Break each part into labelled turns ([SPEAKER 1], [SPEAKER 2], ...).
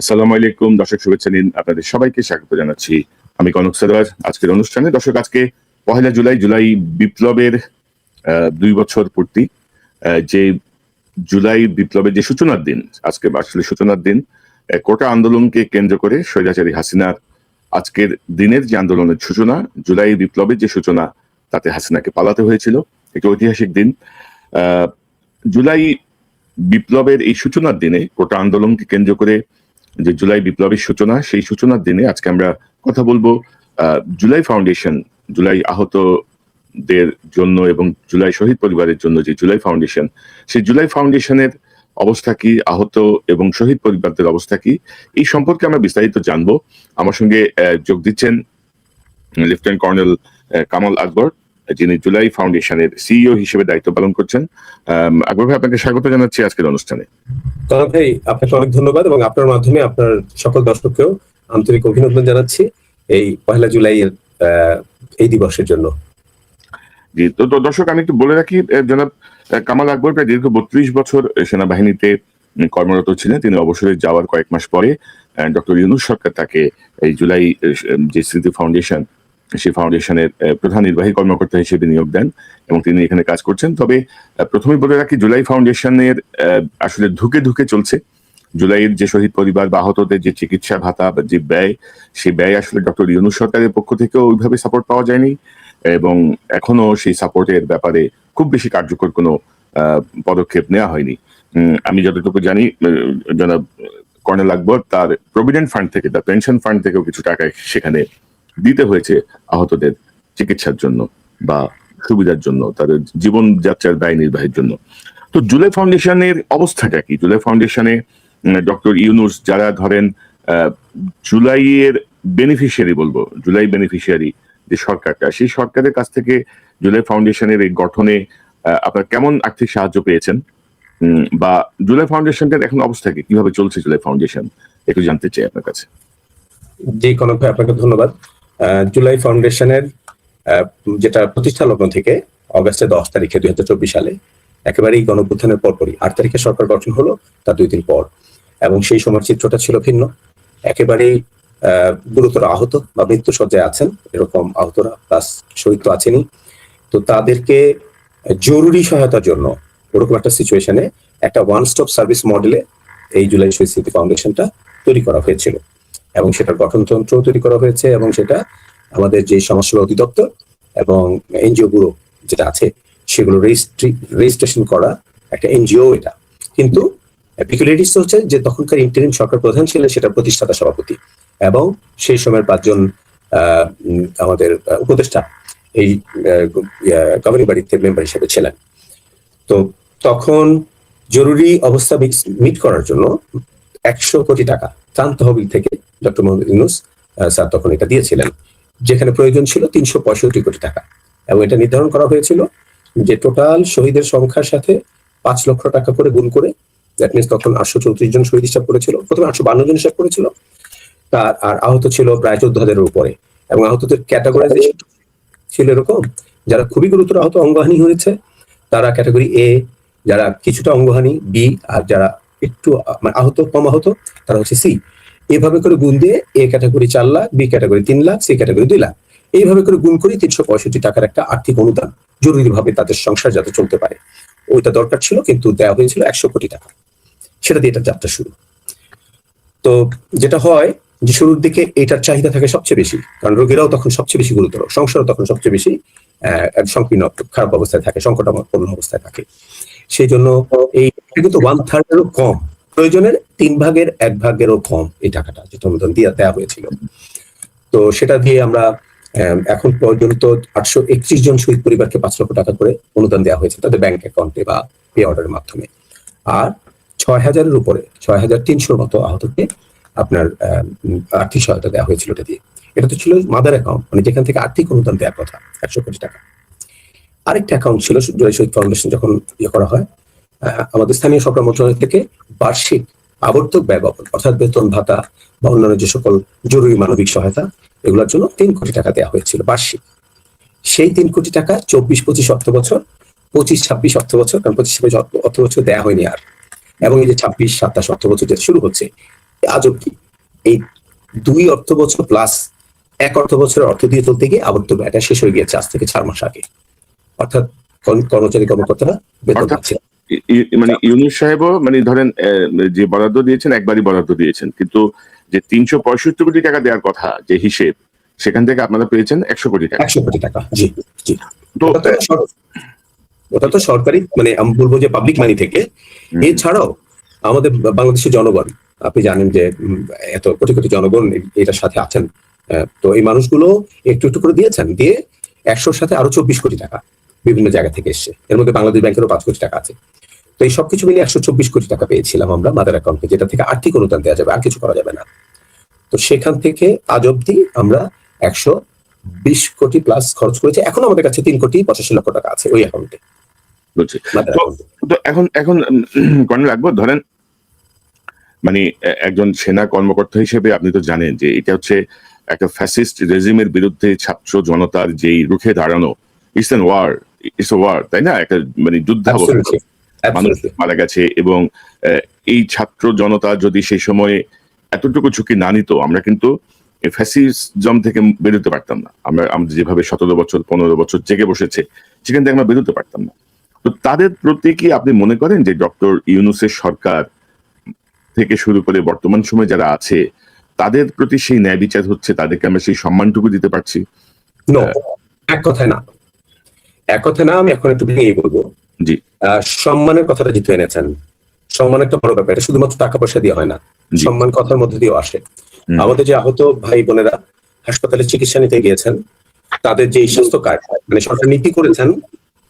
[SPEAKER 1] আসসালামু আলাইকুম দর্শক, শুভেচ্ছা নিন। আপনাদের সবাইকে স্বাগত জানাচ্ছি। আমি কনক সরোয়ার। আজকের অনুষ্ঠানে দর্শক, আজকে পহেলা জুলাই, জুলাই বিপ্লবের 2 বছর পূর্তি। যে জুলাই বিপ্লবের যে সূচনার দিন, আজকে আসলে সূচনার দিন। কোটা আন্দোলনকে কেন্দ্র করে স্বৈরাচারী হাসিনার আজকের দিনের যে আন্দোলনের সূচনা, জুলাই বিপ্লবের যে সূচনা, তাতে হাসিনাকে পালাতে হয়েছিল। একটি ঐতিহাসিক দিন। জুলাই বিপ্লবের এই সূচনার দিনে কোটা আন্দোলনকে কেন্দ্র করে যে জুলাই বিপ্লবের সূচনা, সেই সূচনার দিনে আজকে আমরা কথা বলবো জুলাই ফাউন্ডেশন, জুলাই আহতদের জন্য এবং জুলাই শহীদ পরিবারের জন্য যে জুলাই ফাউন্ডেশন, সেই জুলাই ফাউন্ডেশনের অবস্থা কি, আহত এবং শহীদ পরিবারদের অবস্থা কি, এই সম্পর্কে আমরা বিস্তারিত জানবো। আমার সঙ্গে যোগ দিচ্ছেন লেফটেন্যান্ট কর্নেল কামাল আকবর, যিনি জুলাই ফাউন্ডেশনের সিইও হিসেবে দায়িত্ব পালন করছেন। আকবর ভাই, আপনাকে স্বাগত জানাচ্ছি আজকের অনুষ্ঠানে।
[SPEAKER 2] ভাই, আপনাকে অনেক ধন্যবাদ এবং আপনার মাধ্যমে আপনার সকল দর্শককেও আন্তরিক অভিনন্দন জানাচ্ছি এই পহেলা জুলাইয়ের এই দিবসের জন্য।
[SPEAKER 1] জি, তো দর্শক, আমি একটু বলে রাখি, জনাব কামাল আকবর প্রায় দীর্ঘ 32 বছর সেনাবাহিনীতে কর্মরত ছিলেন। তিনি অবসরে যাওয়ার কয়েক মাস পরে ডক্টর ইউনূস সরকার তাকে এই জুলাই যে স্মৃতি ফাউন্ডেশন, সেই ফাউন্ডেশনের প্রধান নির্বাহী কর্মকর্তা হিসেবে নিয়োগ দেন এবং তিনি এখানে কাজ করছেন। তবে প্রথমে বলে রাখি, জুলাই ফাউন্ডেশনের আসলে ধুকে ধুকে চলছে। জুলাইয়ের যে শহীদ পরিবার বা আহতদের যে চিকিৎসা ভাতা বা যে ব্যয়, সেই ব্যয় আসলে ডক্টর ইউনূস সরকারের পক্ষ থেকেও ওইভাবে সাপোর্ট পাওয়া যায়নি এবং এখনো সেই সাপোর্টের ব্যাপারে খুব বেশি কার্যকর কোনো পদক্ষেপ নেওয়া হয়নি। আমি যতটুকু জানি, জনাব কর্নেল আকবর তার প্রভিডেন্ট ফান্ড থেকে, তার পেনশন ফান্ড থেকেও কিছু টাকা সেখানে দিতে হয়েছে আহতদের চিকিৎসার জন্য বা সুবিধার জন্য, তাদের জীবনযাত্রার ব্যয় নির্বাহের জন্য। তো জুলাই ফাউন্ডেশনের অবস্থাটা কি? জুলাই ফাউন্ডেশনে ডক্টর ইউনূস, যারা ধরেন জুলাইয়ের বেনিফিশিয়ারি বলবো, জুলাই বেনিফিশিয়ারি যে সরকারটা, সেই সরকারের কাছ থেকে জুলাই ফাউন্ডেশনের এই গঠনে আপনার কেমন আর্থিক সাহায্য পেয়েছেন, বা জুলাই ফাউন্ডেশনটার এখন অবস্থা কি, কিভাবে চলছে জুলাই ফাউন্ডেশন, একটু জানতে চাই আপনার কাছে।
[SPEAKER 2] জি কনক ভাই, আপনাকে ধন্যবাদ। জুলাই ফাউন্ডেশনের যেটা প্রতিষ্ঠা লগ্ন থেকে অগাস্টের 10 তারিখে 2024 সালে, একেবারেই গণঅভ্যুত্থানের পরপরই 8 তারিখে সরকার গঠন হলো, তার 2 দিন পর। এবং সেই সময় চিত্রটা ছিল ভিন্ন। একেবারেই গুরুতর আহত বা মৃত্যু সজ্জায় আছেন এরকম আহতরা, প্লাস শহীদ তো আছেনই। তো তাদেরকে জরুরি সহায়তার জন্য ওরকম একটা সিচুয়েশনে একটা ওয়ান স্টপ সার্ভিস মডেলে এই জুলাই শহীদ স্মৃতি ফাউন্ডেশনটা তৈরি করা হয়েছিল এবং সেটার গঠনতন্ত্র তৈরি করা হয়েছে এবং সেটা আমাদের যে সমাজসেবা অধিদপ্তর এবং এনজিও গুলো যেটা আছে সেগুলো রেজিস্ট্রেশন করা একটা এনজিও এটা। কিন্তু পিকুলারিটিস হচ্ছে যে তখনকার ইন্টারিম সরকার প্রধান ছিলেন সেটা প্রতিষ্ঠাতা সভাপতি এবং সেই সময়ের 5 জন আমাদের উপদেষ্টা এই গভর্নিং বডিতে মেম্বার হিসেবে ছিলেন। তো তখন জরুরি অবস্থা মিট করার জন্য 100 কোটি টাকা ত্রাণ তহবিল থেকে ডক্টর মোহাম্মদ ইউনূস স্যার তখন এটা দিয়েছিলেন, যেখানে প্রয়োজন ছিল 365 কোটি টাকা। এবং এটা নির্ধারণ করা হয়েছিল যে টোটাল শহীদের সংখ্যার সাথে 5 লক্ষ টাকা করে গুণ করে, দ্যাট মিনস তখন 834 জন শহীদ হিসাব করেছিল, প্রথমে 852 জন হিসাব করেছিল, আর আহত ছিল প্রায় 14,000-এর উপরে। এবং আহতদের ক্যাটাগরাইজেশন ছিল এরকম: যারা খুবই গুরুতর আহত, অঙ্গহানি হয়েছে, তারা ক্যাটাগরি এ; যারা কিছুটা অঙ্গহানি বি; আর যারা একটু আহত, কম আহত, তারা হচ্ছে সি। এইভাবে করে গুণ দিয়ে A category 4 lakh, B category 3 lakh, C category 2 lakh, এইভাবে করে গুণ করে 365 টাকার একটা আর্থিক অনুদান জরুরিভাবে তাদের সংসার যাতে চলতে পারে, ওইটা দরকার ছিল। কিন্তু দেওয়া হয়েছিল 100 কোটি টাকা। সেটা দিয়ে এটা যাত্রা শুরু। তো যেটা হয় যে শুরুর দিকে এটার চাহিদা থাকে সবচেয়ে বেশি, কারণ রোগীরাও তখন সবচেয়ে বেশি গুরুতর, সংসারও তখন সবচেয়ে বেশি সংকীর্ণ, খারাপ অবস্থায় থাকে, সংকটাপন্ন অবস্থায় থাকে। সেই জন্য এই কিন্তু 1/3-এরও কম, প্রয়োজনের 1/3-এরও কম এই টাকাটা যেটা অনুদান দিয়ে দেওয়া হয়েছিল। তো সেটা দিয়ে আমরা এখন পর্যন্ত 831 জন শহীদ পরিবারকে 5 লক্ষ টাকা করে অনুদান দেওয়া হয়েছে তাদের ব্যাংক অ্যাকাউন্টে বা পে অর্ডারের মাধ্যমে। আর 6,000-এর উপরে 6,300-র মতো আহতকে আপনার আর্থিক সহায়তা দেওয়া হয়েছিল এটা দিয়ে। এটা তো ছিল মাদার অ্যাকাউন্ট, মানে যেখান থেকে আর্থিক অনুদান দেওয়ার কথা, 100 কোটি টাকা। আরেকটা অ্যাকাউন্ট ছিল জুলাই শহীদ ফাউন্ডেশন যখন করা হয়, আমাদের স্থানীয় সরকার মন্ত্রণালয় থেকে বার্ষিক আবর্তক ব্যয় বাবদ, অর্থাৎ বেতন ভাতা বা অন্যান্য যে সকল জরুরি মানবিক সহায়তা, এগুলোর জন্য 3 কোটি টাকা দেওয়া হয়েছিল বার্ষিক। সেই 3 কোটি টাকা 24-25 অর্থ বছর, 25-26 অর্থ বছর, কারণ 25-26 অর্থ বছর দেওয়া হয়নি আর, এবং এই যে 26-27 অর্থ বছর যেটা শুরু হচ্ছে, আজব কি, এই 2 অর্থ বছর প্লাস 1 অর্থ বছরের অর্থ দিয়ে চলতে গিয়ে আবার তো এটা শেষ হয়ে গিয়েছে আজ থেকে 4 মাস আগে। অর্থাৎ কর্মচারী কর্মকর্তারা বেতন
[SPEAKER 1] অর্থাৎ
[SPEAKER 2] পাচ্ছে।
[SPEAKER 1] মানে ইউনূস সাহেবও মানে ধরেন যে বরাদ্দ দিয়েছেন একবারই বরাদ্দ দিয়েছেন, কিন্তু যে 365 কোটি টাকা দেওয়ার কথা যে হিসেব, সেখান থেকে আপনারা পেয়েছেন 100 কোটি টাকা।
[SPEAKER 2] 100 কোটি টাকা, জি জি।
[SPEAKER 1] তো
[SPEAKER 2] ওটা তো সরকারি, মানে আমি বলবো যে পাবলিক মানি থেকে। এছাড়াও আমাদের বাংলাদেশের জনগণ, আপনি জানেন যে এত কোটি কোটি জনগণ এটার সাথে আছেন। তো এই মানুষগুলো একটু একটু করে দিয়েছেন, দিয়ে 100-র সাথে আরো 24 কোটি টাকা বিভিন্ন জায়গা থেকে এসছে। এর মধ্যে বাংলাদেশ ব্যাংকেরও 5 কোটি টাকা আছে। তো এই সবকিছু মিলিয়ে 124 কোটি টাকা পেয়েছিলাম আমরা মাদার অ্যাকাউন্টে, যেটা থেকে আর্থিক অনুদান দেওয়া যাবে, আর কিছু করা যাবে না। তো সেখান থেকে আজ অব্দি আমরা 120 কোটি প্লাস খরচ করেছি। এখন আমাদের কাছে 3 কোটি 85 লক্ষ টাকা আছে ওই অ্যাকাউন্টে।
[SPEAKER 1] বলছি তো এখন কর্নেল আকবর, ধরেন মানে একজন সেনা কর্মকর্তা হিসেবে আপনি তো জানেন যে এটা হচ্ছে একটা ফ্যাসিস্ট রেজিমের বিরুদ্ধে ছাত্র জনতার যেই রুখে দাঁড়ানো, ইটস এ ওয়ার, তাই না? একটা মানে যুদ্ধাবস্থা, মানুষ মারা গেছে। এবং এই ছাত্র জনতা যদি সেই সময়ে এতটুকু ঝুঁকি না নিত, আমরা কিন্তু ফ্যাসিজম থেকে বেরোতে পারতাম না। আমরা যেভাবে 17 বছর 15 বছর জেগে বসেছে, সেখান থেকে আমরা বেরোতে পারতাম না। তো তাদের প্রতি কি আপনি মনে করেন যে ডক্টর ইউনূসের সরকার থেকে শুরু করে বর্তমান সময়ে যারা আছে, তাদের প্রতি সেই ন্যায় বিচার হচ্ছে, তাদেরকে আমরা সেই সম্মানটুকু দিতে পারছি?
[SPEAKER 2] এক কথায় না, আমি এখন একটু ভেঙে বলবো।
[SPEAKER 1] জি,
[SPEAKER 2] সম্মানের কথাটা জিতে এনেছেন। সম্মান একটা বড় ব্যাপার, এটা শুধুমাত্র টাকা পয়সা দিয়ে হয় না, সম্মান কথার মধ্যে দিয়েও আসে। আমাদের যে আহত ভাই বোনেরা হাসপাতালে চিকিৎসা নিতে গিয়েছেন, তাদের যে স্বাস্থ্য কার্ড, মানে সরকার নীতি করেছেন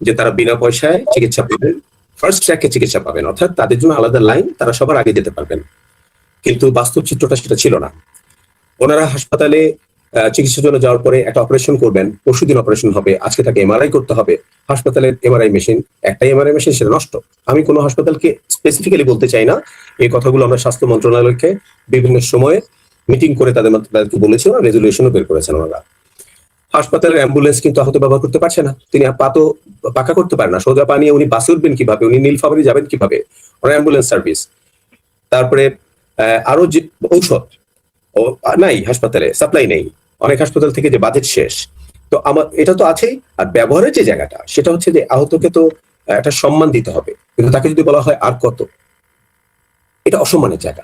[SPEAKER 2] যে তারা বিনা পয়সায় চিকিৎসা পাবেন, ফার্স্ট ট্র্যাকে চিকিৎসা পাবেন, অর্থাৎ তাদের জন্য আলাদা লাইন, তারা সবার আগে যেতে পারবেন। কিন্তু বাস্তব চিত্রটা সেটা ছিল না। ওনারা হাসপাতালে চিকিৎসার জন্য যাওয়ার পরে একটা অপারেশন করবেন, পরশুদিন অপারেশন হবে, আজকে তাকে এমআরআই করতে হবে। হাসপাতালের এমআরআই মেশিন, একটাই এমআরআই মেশিন, সেটা নষ্ট। আমি কোনো হাসপাতালকে স্পেসিফিক্যালি বলতে চাই না, এই কথাগুলো আমরা স্বাস্থ্য মন্ত্রণালয়কে বিভিন্ন সময়ে মিটিং করে তাদেরকে বলেছি, রেজুলেশনও বের করেছেন ওনারা। হাসপাতালের অ্যাম্বুলেন্স কিন্তু আহত ব্যবহার করতে পারছে না, তিনি পা তো পাকা করতে পারেন না, সোজা পা নিয়ে উনি বাসে উঠবেন কিভাবে, উনি নীলফামারী যাবেন কিভাবে, ওনার অ্যাম্বুলেন্স সার্ভিস। তারপরে আরো যে ঔষধ নাই হাসপাতালে, সাপ্লাই নেই, অনেক হাসপাতাল থেকে যে বাজেট শেষ। তো আমার এটা তো আছেই। আর ব্যবহারের যে জায়গাটা, সেটা হচ্ছে যে আহতকে তো একটা সম্মান দিতে হবে, কিন্তু তাকে যদি বলা হয় আর কত, এটা অসম্মানের জায়গা।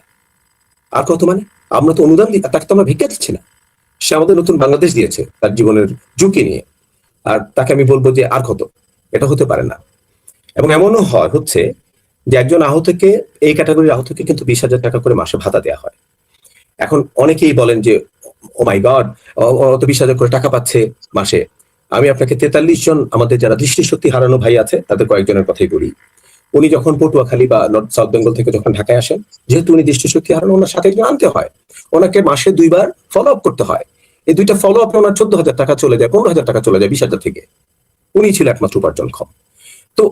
[SPEAKER 2] আর কত মানে, আমরা তো অনুদান দিই, তাকে তো আমরা ভিক্ষা দিচ্ছি না। সে আমাদের নতুন বাংলাদেশ দিয়েছে তার জীবনের ঝুঁকি নিয়ে, আর তাকে আমি বলবো যে আর কত, এটা হতে পারে না। এবং এমনও হচ্ছে যে একজন আহতকে, এই ক্যাটাগরির আহতকে কিন্তু 20,000 টাকা করে মাসে ভাতা দেওয়া হয়। এখন অনেকেই বলেন যে ও মাই গড, অত 20,000 করে টাকা পাচ্ছে মাসে। আমি আপনাকে 43 জন আমাদের যারা দৃষ্টিশক্তি হারানো ভাই আছে, তাদের কয়েকজনের কথাই বলি। উনি যখন পটুয়াখালী বা নর্থ সাউথ বেঙ্গল থেকে যখন ঢাকায় আসেন, যেহেতু উনি দৃষ্টিশক্তি হারানো, ওনার সাথে একজন আনতে হয়, ওনাকে মাসে 2 বার ফলো আপ করতে হয়। এই 2টা ফলো আপ ওনার 14,000 টাকা চলে যায়, 15,000 টাকা চলে যায় 20,000 থেকে। উনি ছিল একমাত্র উপার্জনক্ষম। তো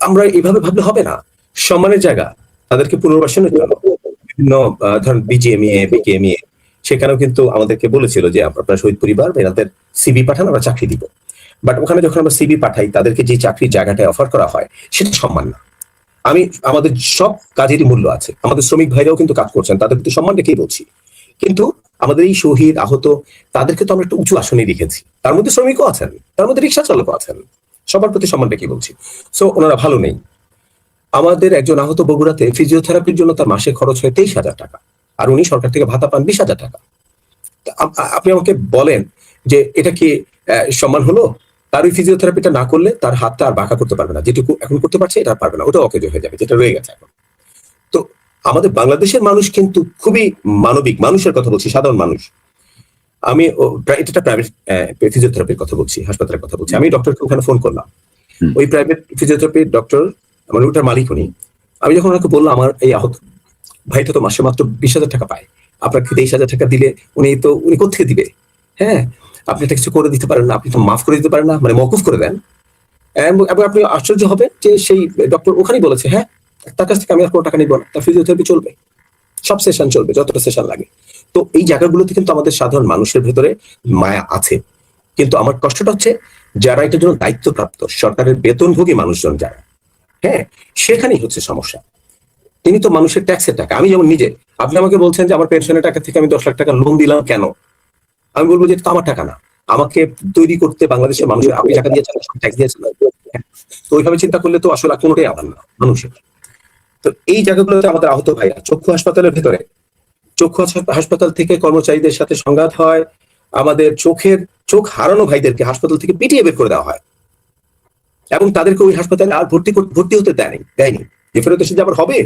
[SPEAKER 2] আমরা এইভাবে ভাবলে হবে না। সম্মানের জায়গা, তাদেরকে পুনর্বাসনের জন্য বিভিন্ন ধরেন বিজিএমইএ, বিকেএমইএ, সেখানেও কিন্তু আমাদেরকে বলেছিল যে আপনারা শহীদ পরিবার এনাদের সিবি পাঠান, আমরা চাকরি দিব। বাট ওখানে যখন আমরা সিবি পাঠাই, তাদেরকে যে চাকরির জায়গাটায় অফার করা হয়, সেটা সম্মান না। আমাদের সব কাজেরই মূল্য আছে, আমাদের শ্রমিক ভাইরাও কিন্তু কাজ করছেন, তাদের প্রতি সম্মান রেখেই বলছি। কিন্তু আমাদের এই শহীদ আহত, তাদেরকে তো আমরা একটু উঁচু আসনে রেখেছি। তার মধ্যে শ্রমিকও আছেন, তার মধ্যে রিক্সা চালকও আছেন, সবার প্রতি সম্মান রেখেই বলছি। সো ওনারা ভালো নেই। আমাদের একজন আহত বগুড়াতে ফিজিওথেরাপির জন্য তার মাসে খরচ হয় 23,000 টাকা, আর উনি সরকার থেকে ভাতা পান 20,000 টাকা। আপনি আমাকে বলেন যে এটা কি সম্মান হলো? তার ওই ফিজিওথেরাপিটা না করলে তার হাতটা আর বাঁকা করতে পারবে না, যেটুকু এখন করতে পারছে এটা পারবে না, ওটা অকেজ হয়ে যাবে, যেটা রয়ে গেছে এখন। তো আমাদের বাংলাদেশের মানুষ কিন্তু খুবই মানবিক, মানুষের কথা বলছি, সাধারণ মানুষ। আমি এটা প্রাইভেট ফিজিওথেরাপির কথা বলছি, হাসপাতালের কথা বলছি। আমি ডক্টরকে ওখানে ফোন করলাম, ওই প্রাইভেট ফিজিওথেরাপির ডক্টর, মানে ওটার মালিক উনি। আমি যখন ওনাকে বললাম আমার এই আহত ভাইটা তো মাসে মাত্র 20,000 টাকা পায়, আপনাকে 23,000 টাকা দিলে উনি কোথেকে দিবে? হ্যাঁ, আপনি এটা কিছু করে দিতে পারেন না, আপনি তো মাফ করে দিতে পারেন না, মানে মওকুফ করে দেন। এবং আপনি আশ্চর্য হবেন যে সেই ডক্টর ওখানেই বলেছে, হ্যাঁ তার কাছ থেকে আমি আর কোনো টাকা নিব না, তার ফিজিওথেরাপি চলবে, সব সেশন চলবে, যতটা সেশন লাগে। তো এই জায়গাগুলোতে কিন্তু আমাদের সাধারণ মানুষের ভেতরে মায়া আছে। কিন্তু আমার কষ্টটা হচ্ছে যারা এটার জন্য দায়িত্বপ্রাপ্ত, সরকারের বেতনভোগী মানুষজন যারা, হ্যাঁ, সেখানেই হচ্ছে সমস্যা। তিনি তো মানুষের ট্যাক্সের টাকা। আমি যেমন নিজে, আপনি আমাকে বলছেন যে আমার পেনশনের টাকা থেকে আমি 10 লাখ টাকা লোন দিলাম কেন, আমি বলবো যে এটা তো আমার টাকা না, আমাকে তৈরি করতে বাংলাদেশের মানুষের আপনি টাকা দিয়েছেন, ট্যাক্স দিয়েছেন। তো ওইভাবে চিন্তা করলে তো আসলে কোনোটাই আমার না, মানুষের। তো এই জায়গাগুলোতে আমাদের আহত ভাইরা চক্ষু হাসপাতালের ভেতরে, চক্ষু হাসপাতাল থেকে কর্মচারীদের সাথে সংঘাত হয়, আমাদের চোখ হারানো ভাইদেরকে হাসপাতাল থেকে পিটিয়ে বের করে দেওয়া হয় এবং তাদেরকে ওই হাসপাতালে আর ভর্তি হতে দেয়নি। যে ফেরত এসে যে আবার হবে,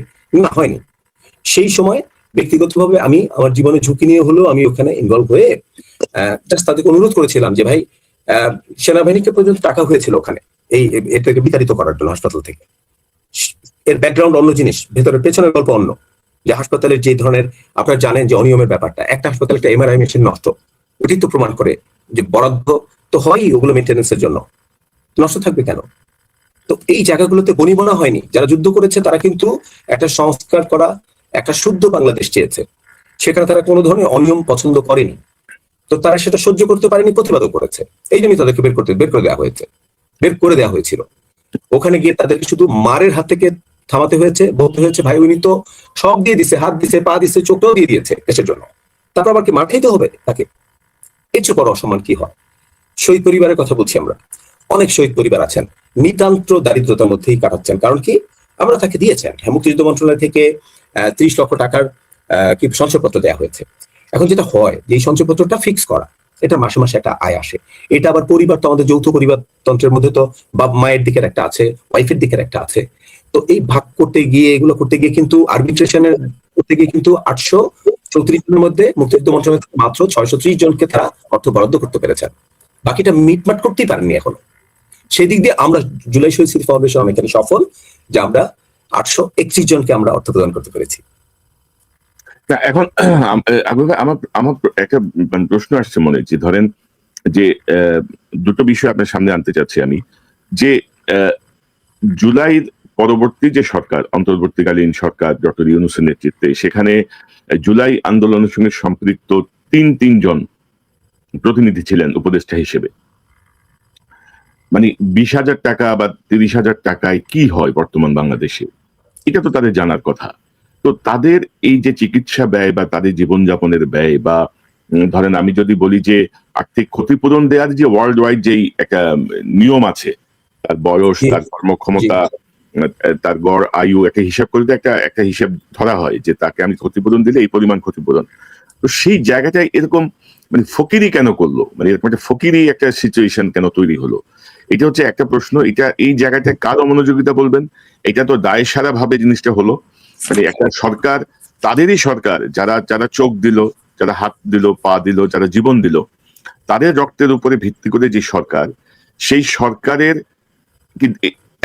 [SPEAKER 2] না, হয়নি। সেই সময় ব্যক্তিগতভাবে আমি আমার জীবনে ঝুঁকি নিয়ে হলেও আমি ওখানে ইনভলভ হয়ে জাস্ট তাদেরকে অনুরোধ করেছিলাম যে ভাই, সেনাবাহিনীকে পর্যন্ত টাকা হয়েছিল ওখানে এটাকে বিতাড়িত করার জন্য হাসপাতাল থেকে। এর ব্যাকগ্রাউন্ড অন্য জিনিস, ভেতরের পেছনের গল্প অন্য। যে হাসপাতালের যে ধরনের আপনারা জানেন যে অনিয়মের ব্যাপারটা, একটা হাসপাতালে একটা এমআরআই মেশিন নষ্ট, ওটি তো প্রমাণ করে যে বরাদ্দ তো হয়ই ওগুলো মেনটেন্যান্সের জন্য, নষ্ট থাকবে কেন? তো এই জায়গাগুলোতে বনিবনা হয়নি। যারা যুদ্ধ করেছে তারা কিন্তু একটা সংস্কার করা, একটা শুদ্ধ বাংলাদেশ চেয়েছে, সেখানে তারা কোনো ধরনের অনিয়ম পছন্দ করেনি। তো তারা সেটা সহ্য করতে পারেনি, প্রতিবাদও করেছে। এই জন্যই তাদেরকে বের করে দেওয়া হয়েছিল। ওখানে গিয়ে তাদেরকে শুধু মারের হাত থেকে থামাতে হয়েছে, বলতে হয়েছে ভাই উনি তো সব দিয়ে দিছে, হাত দিছে, পা দিছে, চোখটাও দিয়ে দিয়েছে দেশের জন্য, তারপর আবার কি মার খাইতে হবে তাকে? এর চেয়ে বড় অসম্মান কি হয়? শহীদ পরিবারের কথা বলছি আমরা, অনেক শহীদ পরিবার আছেন নিতান্ত দারিদ্রতার মধ্যেই কাটাচ্ছেন। কারণ কি, আমরা তাকে দিয়েছেন মুক্তিযুদ্ধ মন্ত্রণালয় থেকে 30 লক্ষ টাকার কি সঞ্চয়পত্র দেওয়া হয়েছে। এখন যেটা হয় যে এই সঞ্চয়পত্রটা ফিক্স করা, এটা মাসে মাসে একটা আয় আসে। এটা আবার পরিবার তো আমাদের যৌথ পরিবার তন্ত্রের মধ্যে তো বাপ মায়ের দিকের একটা আছে, ওয়াইফের দিকের একটা আছে। তো এই ভাগ করতে গিয়ে, এগুলো করতে গিয়ে কিন্তু আরবিট্রেশনের করতে গিয়ে কিন্তু 834 জনের মধ্যে মুক্তিযুদ্ধ মন্ত্রণালয় মাত্র 630 জনকে তারা অর্থ বরাদ্দ করতে পেরেছেন, বাকিটা মিটমাট করতেই পারেননি এখনো। সেই দিক দিয়ে আমরা জুলাই শহীদ স্মৃতি ফাউন্ডেশন অনেকখানি সফল যে আমরা 831 জনকে আমরা অর্থ প্রদান করতে পেরেছি।
[SPEAKER 1] এখন আমার আমার একটা প্রশ্ন আসছে মনে, যে ধরেন যে দুটো বিষয় আপনার সামনে আনতে চাচ্ছি আমি, যে জুলাই পরবর্তী যে সরকার, অন্তর্বর্তীকালীন সরকার ডক্টর ইউনূসের নেতৃত্বে, সেখানে জুলাই আন্দোলনের সঙ্গে সম্পৃক্ত তিনজন প্রতিনিধি ছিলেন উপদেষ্টা হিসেবে। মানে 20,000 টাকা বা 30,000 টাকায় কি হয় বর্তমান বাংলাদেশে, এটা তো তাদের জানার কথা। তো তাদের এই যে চিকিৎসা ব্যয় বা তাদের জীবনযাপনের ব্যয়, বা ধরেন আমি যদি বলি যে আর্থিক ক্ষতিপূরণ দেওয়ার যে ওয়ার্ল্ড ওয়াইড যেই একটা নিয়ম আছে, তার বয়স, তার কর্মক্ষমতা, তার গড় আয়ু, একটা হিসাব করে একটা হিসাব ধরা হয় যে তাকে আমি ক্ষতিপূরণ দিলে এই পরিমাণ ক্ষতিপূরণ। তো সেই জায়গাটায় এরকম মানে ফকিরি কেন করলো, মানে এরকম একটা ফকিরি একটা সিচুয়েশন কেন তৈরি হলো, এটা হচ্ছে একটা প্রশ্ন। এই জায়গাটায় কার অমনোযোগিতা বলবেন? এটা তো দায় সারা ভাবে জিনিসটা হলো, মানে একটা সরকার, তাদেরই সরকার, যারা চোখ দিল, যারা হাত দিল, পা দিল, যারা জীবন দিল, তাদের রক্তের উপরে ভিত্তি করে যে সরকার, সেই সরকারের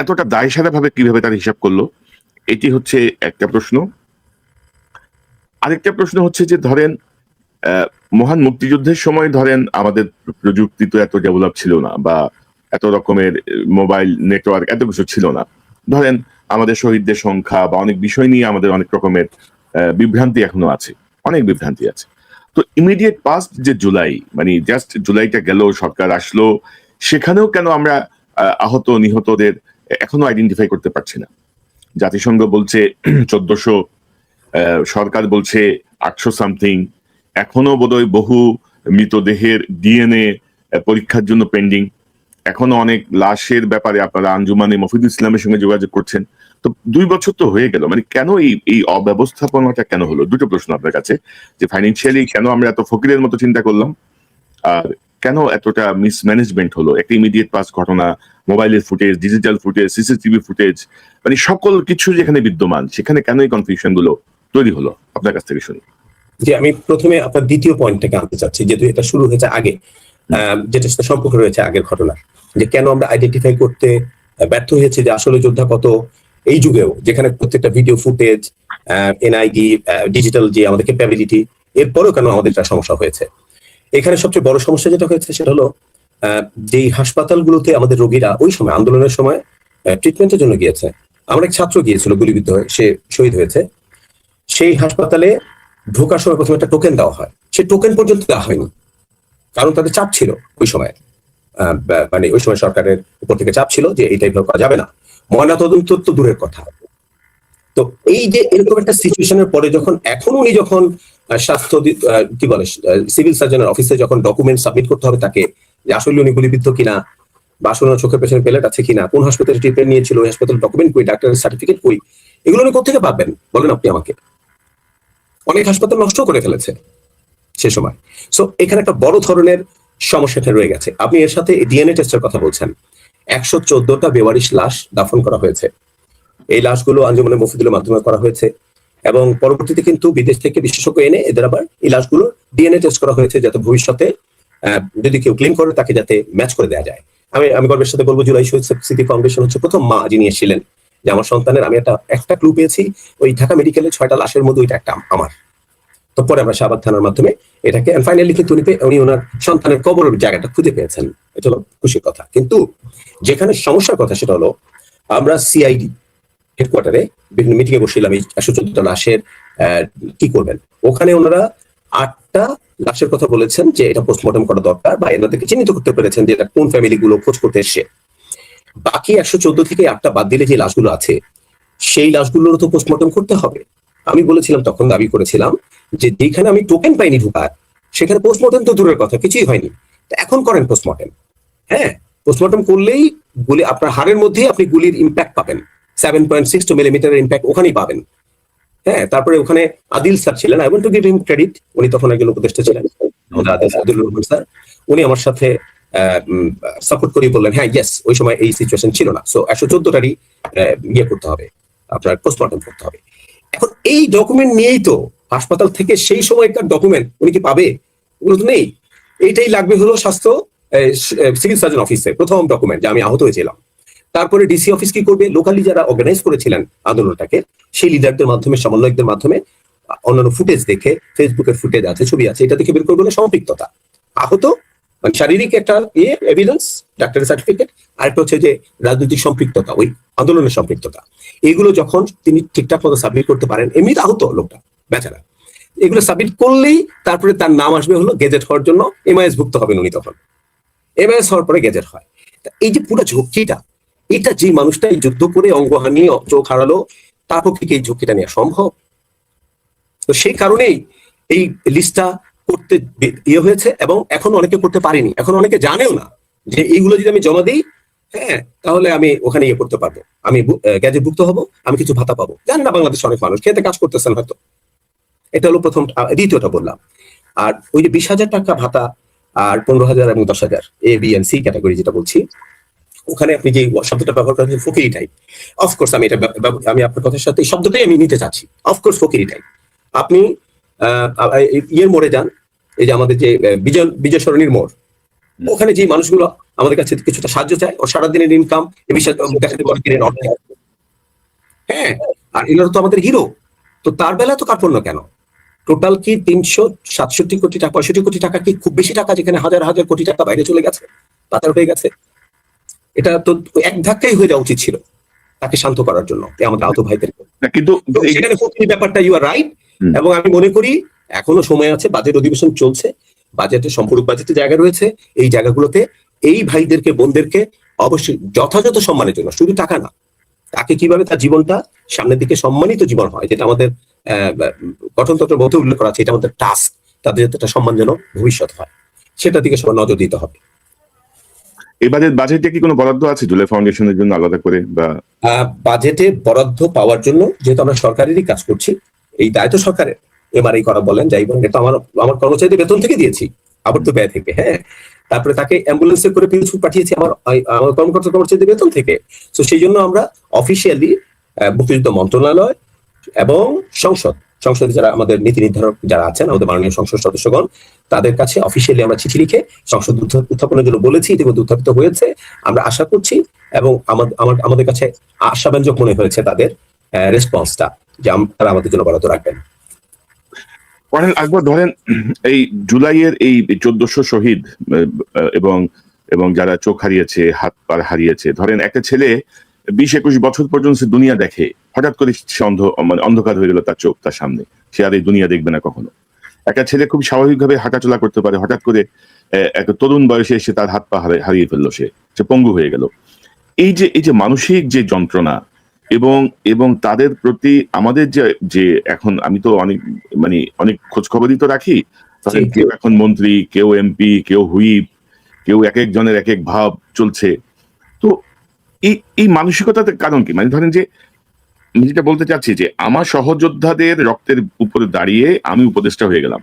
[SPEAKER 1] এতটা দায় সারা ভাবে কিভাবে তার হিসাব করলো, এটি হচ্ছে একটা প্রশ্ন। আরেকটা প্রশ্ন হচ্ছে যে ধরেন মহান মুক্তিযুদ্ধের সময় ধরেন আমাদের প্রযুক্তি তো এত ডেভেলপ ছিল না, বা এত রকমের মোবাইল নেটওয়ার্ক এত কিছু ছিল না। ধরেন আমাদের শহীদদের সংখ্যা বা অনেক বিষয় নিয়ে আমাদের অনেক রকমের বিভ্রান্তি এখনো আছে, অনেক বিভ্রান্তি আছে। তো ইমিডিয়েট পাস্ট যে জুলাই, মানে জাস্ট জুলাইটা গেল, সরকার আসলো, সেখানেও কেন আমরা আহত নিহতদের এখনো আইডেন্টিফাই করতে পারছি না? জাতিসংঘ বলছে 1400, সরকার বলছে 800 সামথিং, এখনো বোধহয় বহু মৃতদেহের ডিএনএ পরীক্ষার জন্য পেন্ডিং। এখনো অনেক লাশের ব্যাপারে আপনারা আঞ্জুমানে মফিদুল ইসলামের সঙ্গে যোগাযোগ করছেন। তো 2 বছর তো হয়ে গেল, মানে কেন এই অব্যবস্থাপনাটা কেন হলো? দুটো প্রশ্ন আপনার কাছে, যে ফাইন্যান্সিয়ালি কেন আমরা এত ফকিরের মতো চিন্তা করলাম, আর কেন এতটা মিসম্যানেজমেন্ট হলো? একটা ইমিডিয়েট পাস ঘটনা, মোবাইলের footage, digital footage, CCTV footage, মানে সকল কিছু যেখানে বিদ্যমান, সেখানে কেন এই কনফিউশন গুলো তৈরি হলো? আপনার কাছ থেকে শুনি।
[SPEAKER 2] যে আমি প্রথমে আপনার দ্বিতীয় পয়েন্টটাকে আনতে চাচ্ছি, যেহেতু এটা শুরু হয়েছে আগে, যেটার সাথে সম্পর্ক রয়েছে আগের ঘটনা, যে কেন আমরা আইডেন্টিফাই করতে ব্যর্থ হয়েছে যে আসলে যোদ্ধা কত, এই যুগেও যেখানে প্রত্যেকটা ভিডিও ফুটেজ, এনআইডি, ডিজিটাল যে আমাদের ক্যাপাবিলিটি, এরপরেও কেন আমাদের একটা সমস্যা হয়েছে। এখানে সবচেয়ে বড় সমস্যা যেটা হয়েছে সেটা হলো যেই হাসপাতালগুলোতে আমাদের রোগীরা ওই সময় আন্দোলনের সময় ট্রিটমেন্টের জন্য গিয়েছে, আমার এক ছাত্র গিয়েছিল গুলিবিদ্ধ হয়ে, সে শহীদ হয়েছে, সেই হাসপাতালে ঢোকার সময় প্রথমে একটা টোকেন দেওয়া হয়, সে টোকেন পর্যন্ত দেওয়া হয়নি, কারণ তাদের চাপ ছিল ওই সময়, মানে ওই সময় সরকারের উপর থেকে চাপ ছিল যে এই টাইপের করা যাবে না, ময়নাতদন্ত তো দূরের কথা। তো তো এই যে এরকম একটা সিচুয়েশনের পরে যখন এখন উনি যখন স্বাস্থ্য কি বলে সিভিল সার্জনের অফিসে যখন ডকুমেন্ট সাবমিট করতে হবে তাকে, যে আসলে উনি গুলিবিদ্ধ কিনা, বা আসলে চোখের পেছনে প্লেট আছে কিনা, কোন হাসপাতালে ট্রিটমেন্ট নিয়েছিল, ওই হাসপাতালের ডকুমেন্ট কই, ডাক্তারের সার্টিফিকেট কই, এগুলো উনি কোথেকে পাবেন বলেন আপনি আমাকে? অনেক হাসপাতাল নষ্ট করে ফেলেছে সে সময়। সো এখানে একটা বড় ধরনের সমস্যাটা রয়ে গেছে। আপনি এর সাথে ডিএনএ টেস্টের কথা বলছেন। 114টা বেওয়ারিশ লাশ দাফন করা হয়েছে। এই লাশগুলো আঞ্জুমানে মফিদুলের মাধ্যমে করা হয়েছে এবং পরবর্তীতে কিন্তু বিদেশ থেকে বিশেষজ্ঞ এনে এদের আবার এই লাশগুলো ডিএনএ টেস্ট করা হয়েছে, যাতে ভবিষ্যতে যদি কেউ ক্লেম করে তাকে যাতে ম্যাচ করে দেওয়া যায়। আমি গর্বের সাথে বলবো, জুলাই শহীদ স্মৃতি ফাউন্ডেশন হচ্ছে প্রথম মা যিনি এসেছিলেন যে আমার সন্তানের, আমি একটা ক্লু পেয়েছি, ওই ঢাকা মেডিকেলে 6টা লাশের মধ্যে ওইটা একটা আমার। তো পরে আমরা শাহবাগ থানার মাধ্যমে এটাকে ফাইনালি কিন্তু উনি ওনার সন্তানের কবরের জায়গাটা খুঁজে পেয়েছেন। এটা হলো খুশির কথা। কিন্তু যেখানে সমস্যার কথা সেটা হলো, আমরা সিআইডি হেডকোয়ার্টারে বিভিন্ন মিটিং এ বসছিলাম এই 114টা লাশের কি করবেন। ওখানে ওনারা 8টা লাশের কথা বলেছেন যে এটা পোস্টমর্টম করা দরকার, বা এনাদেরকে চিহ্নিত করতে পেরেছেন যে এটা কোন ফ্যামিলি গুলো খোঁজ করতে এসছে। বাকি 114 থেকে 8টা বাদ দিলে যে লাশগুলো আছে সেই লাশগুলোরও তো পোস্টমর্টম করতে হবে। আমি বলেছিলাম, তখন দাবি করেছিলাম যে যেখানে আমি টোকেন পাইনি ঢুকার, সেখানে পোস্টমর্টম তো দূরের কথা, কিছুই হয়নি, এখন করেন পোস্টমর্টম। হ্যাঁ, পোস্টমর্টম করলেই গুলি আপনার হাড়ের মধ্যেই আপনি গুলির ইম্প্যাক্ট পাবেন, 7.62 মিলিমিটারের ইম্প্যাক্ট ওখানেই পাবেন। হ্যাঁ, তারপরে ওখানে আদিল স্যার ছিলেন, I want to give him credit, উনি তখন একজন উপদেষ্টা ছিলেন, আদিল রহমান স্যার। উনি আমার সাথে সাপোর্ট করে বললেন, হ্যাঁ ইয়েস, ওই সময় এই সিচুয়েশন ছিল না, সো 114টারই ইয়ে করতে হবে, আপনার পোস্টমর্টম করতে হবে। এখন এই ডকুমেন্ট নিয়েই তো হাসপাতাল থেকে সেই সময়কার ডকুমেন্ট উনি কি পাবে? ওগুলো তো নেই। এইটাই লাগবে হলো স্বাস্থ্য সিভিল সার্জন অফিসে প্রথম ডকুমেন্ট যে আমি আহত হয়েছিলাম। তারপরে ডিসি অফিস কি করবে? লোকালি যারা অর্গানাইজ করেছিলেন আন্দোলনটাকে, সেই লিডারদের মাধ্যমে, সমন্বয়কদের মাধ্যমে অন্যান্য ফুটেজ দেখে, ফেসবুকের ফুটেজ আছে, ছবি আছে, এটা দেখে বের করবে হলো সম্পৃক্ততা, আহত মানে শারীরিক একটা এভিডেন্স, ডাক্তারের সার্টিফিকেট, আরেকটা হচ্ছে যে রাজনৈতিক সম্পৃক্ততা, ওই আন্দোলনের সম্পৃক্ততা। এগুলো যখন তিনি ঠিকঠাক মতো সাবমিট করতে পারেন, এমনি আহত লোকটা বেচারা, এগুলো সাবমিট করলেই তারপরে তার নাম আসবে হলো গেজেট হওয়ার জন্য, এমআইএস ভুক্ত হবেন উনি। তখন এমআইএস হওয়ার পরে গেজেট হয়। এই যে পুরো ঝুঁকিটা, এটা যে মানুষটা এই যুদ্ধ করে অঙ্গহানি চোখ হারালো, তার পক্ষে কি এই ঝুঁকিটা নেওয়া সম্ভব? তো সেই কারণেই এই লিস্টটা করতে ইয়ে হয়েছে, এবং এখন অনেকে করতে পারেনি, এখন অনেকে জানেও না যে এইগুলো যদি আমি জমা দিই, হ্যাঁ, তাহলে আমি ওখানে ইয়ে করতে পারবো, আমি গ্যাজেট ভুক্ত হবো, আমি কিছু ভাতা পাবো। জানেন না বাংলাদেশে অনেক মানুষ খেতে কাজ করতেছেন হয়তো। এটা হলো প্রথম। দ্বিতীয়টা বললাম, আর ওই যে 20,000 টাকা ভাতা আর 15,000 এবং 10,000 A B and see category যেটা বলছি, ওখানে আপনি যে শব্দটা ব্যবহার করেন ফকিরি টাইপ, অফকোর্স আমি এটা আমি আপনার কথার সাথে এই শব্দটাই আমি নিতে চাচ্ছি, অফকোর্স ফকিরি টাইপ। আপনি ইয়ের মোড়ে যান, এই যে আমাদের যে বিজয় সরণির মোড়, ওখানে যে মানুষগুলো আমাদের কাছে কিছুটা সাহায্য চায়, ওর সারাদিনের ইনকাম এ বিষয়ে দেখাতে পারে কিনে অর্থ। হ্যাঁ, আর এগুলো তো আমাদের হিরো, তো তার বেলা তো কার্পণ্য কেন? টোটাল কি 367 কোটি টাকা, 65 কোটি টাকা কি খুব বেশি টাকা, যেখানে হাজার হাজার কোটি টাকা বাইরে চলে গেছে, পাচার হয়ে গেছে? এটা তো এক ধাক্কাই হয়ে যাওয়া উচিত ছিল তাকে শান্ত করার জন্য, আমাদের আহত ভাইদের।
[SPEAKER 1] কিন্তু
[SPEAKER 2] সেখানে ব্যাপারটা ইউ আর রাইট। এবং আমি মনে করি এখনো সময় আছে, বাজেট অধিবেশন চলছে, বাজেটে সম্পূর্ণ বাজেটে জায়গা রয়েছে, এই জায়গাগুলোতে এই ভাইদেরকে, বোনদেরকে অবশ্যই যথাযথ সম্মানের জন্য, শুধু টাকা না, তাকে কিভাবে তার জীবনটা সামনের দিকে সম্মানিত জীবন হয়, যেটা আমাদের গঠনতন্ত্রের মধ্যে উল্লেখ করা আছে, এটা আমাদের টাস্ক, তাদের যাতে একটা সম্মানজনক ভবিষ্যৎ হয়, সেটার দিকে সবার নজর দিতে হবে।
[SPEAKER 1] এবারে বাজেটে কি কোনো বরাদ্দ আছে জুলাই ফাউন্ডেশনের জন্য আলাদা করে? বা
[SPEAKER 2] বাজেটে বরাদ্দ পাওয়ার জন্য, যেহেতু আমরা সরকারেরই কাজ করছি, এই দায়িত্ব সরকারের, এমআরআই করা বলেন, যাই বলেন, এটা আমার কর্মচারীদের বেতন থেকে দিয়েছি, আবার তো ব্যয় থেকে। হ্যাঁ, তারপরে তাকে অ্যাম্বুলেন্সে করে পিরোজপুর পাঠিয়েছি আমার কর্মচারীদের বেতন থেকে। তো সেই জন্য আমরা অফিসিয়ালি মুক্তিযুদ্ধ মন্ত্রণালয় এবং সংসদে যারা আমাদের নীতি নির্ধারক যারা আছেন, আমাদের মাননীয় সংসদ সদস্যগণ, তাদের কাছে অফিসিয়ালি আমরা চিঠি লিখে সংসদ উত্থাপনের জন্য বলেছি, ইতিমধ্যে উত্থাপিত হয়েছে। আমরা আশা করছি, এবং আমাদের কাছে আশাব্যঞ্জক মনে হয়েছে তাদের রেসপন্সটা, যে তারা আমাদের জন্য বরাদ্দ রাখবেন।
[SPEAKER 1] কর্নেল আকবর, ধরেন এই জুলাইয়ের এই 1400 শহীদ এবং যারা চোখ হারিয়েছে, হাত পা হারিয়েছে, ধরেন একটা ছেলে 20-21 বছর পর্যন্ত দুনিয়া দেখে, হঠাৎ করে সে অন্ধকার হয়ে গেল তার চোখ, তার সামনে, সে আর এই দুনিয়া দেখবে না কখনো। একটা ছেলে খুব স্বাভাবিকভাবে হাঁটাচলা করতে পারে, হঠাৎ করে একটা তরুণ বয়সে এসে তার হাত পা হারিয়ে ফেললো, সে পঙ্গু হয়ে গেল। এই যে মানসিক যে যন্ত্রণা, এবং এবং তাদের প্রতি আমাদের যে যে এখন আমি তো অনেক খোঁজ খবরই তো রাখি, তাদের কেউ এখন মন্ত্রী, কেউ এমপি, কেউ হুইপ, কেউ এক একজনের এক এক ভাব চলছে। তো এই মানসিকতার কারণ কি? মানে ধরেন যে আমি যেটা বলতে চাচ্ছি যে আমার সহযোদ্ধাদের রক্তের উপরে দাঁড়িয়ে আমি উপদেষ্টা হয়ে গেলাম,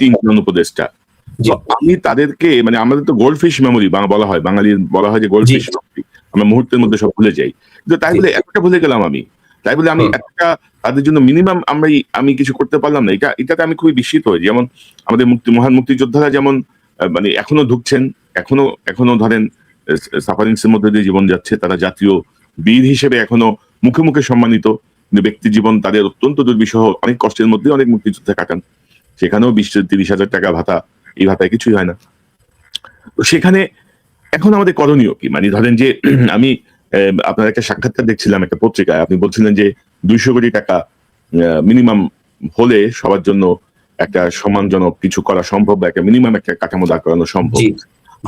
[SPEAKER 1] তিনজন উপদেষ্টা। তো আমি তাদেরকে মানে আমাদের তো গোল্ড ফিশ মেমোরি বলা হয়, বাঙালি বলা হয় যে গোল্ড ফিশ মেমোরি, আমরা মুহূর্তের মধ্যে সব ভুলে যাই। কিন্তু তাই বলে একটা ভুলে গেলাম আমি, তাই বলে আমি একটা তাদের জন্য মিনিমাম আমি কিছু করতে পারলাম না, এটাতে আমি খুবই বিস্মিত হই। যেমন আমাদের মহান মুক্তিযোদ্ধারা যেমন মানে এখনো ঢুকছেন, এখনো ধরেন সাফারিংস এর মধ্যে দিয়ে জীবন যাচ্ছে, তারা জাতীয় বীর হিসেবে এখনো মুখে মুখে সম্মানিত, কিন্তু ব্যক্তি জীবন তাদের অত্যন্ত দুর্বিষহ, অনেক কষ্টের মধ্যে অনেক মুক্তিযোদ্ধা কাটান। সেখানেও 20-30 হাজার টাকা ভাতা, এই ভাতায় কিছুই হয় না। তো সেখানে এখন আমাদের করণীয় কি? মানে ধরেন যে আমি আপনার একটা সাক্ষাৎকার দেখছিলাম একটা পত্রিকায়, আপনি বলছিলেন যে 200 কোটি টাকা মিনিমাম হলে সবার জন্য একটা সম্মানজনক কিছু করা সম্ভব, বা একটা মিনিমাম একটা কাঠামো দাঁড় করানো সম্ভব।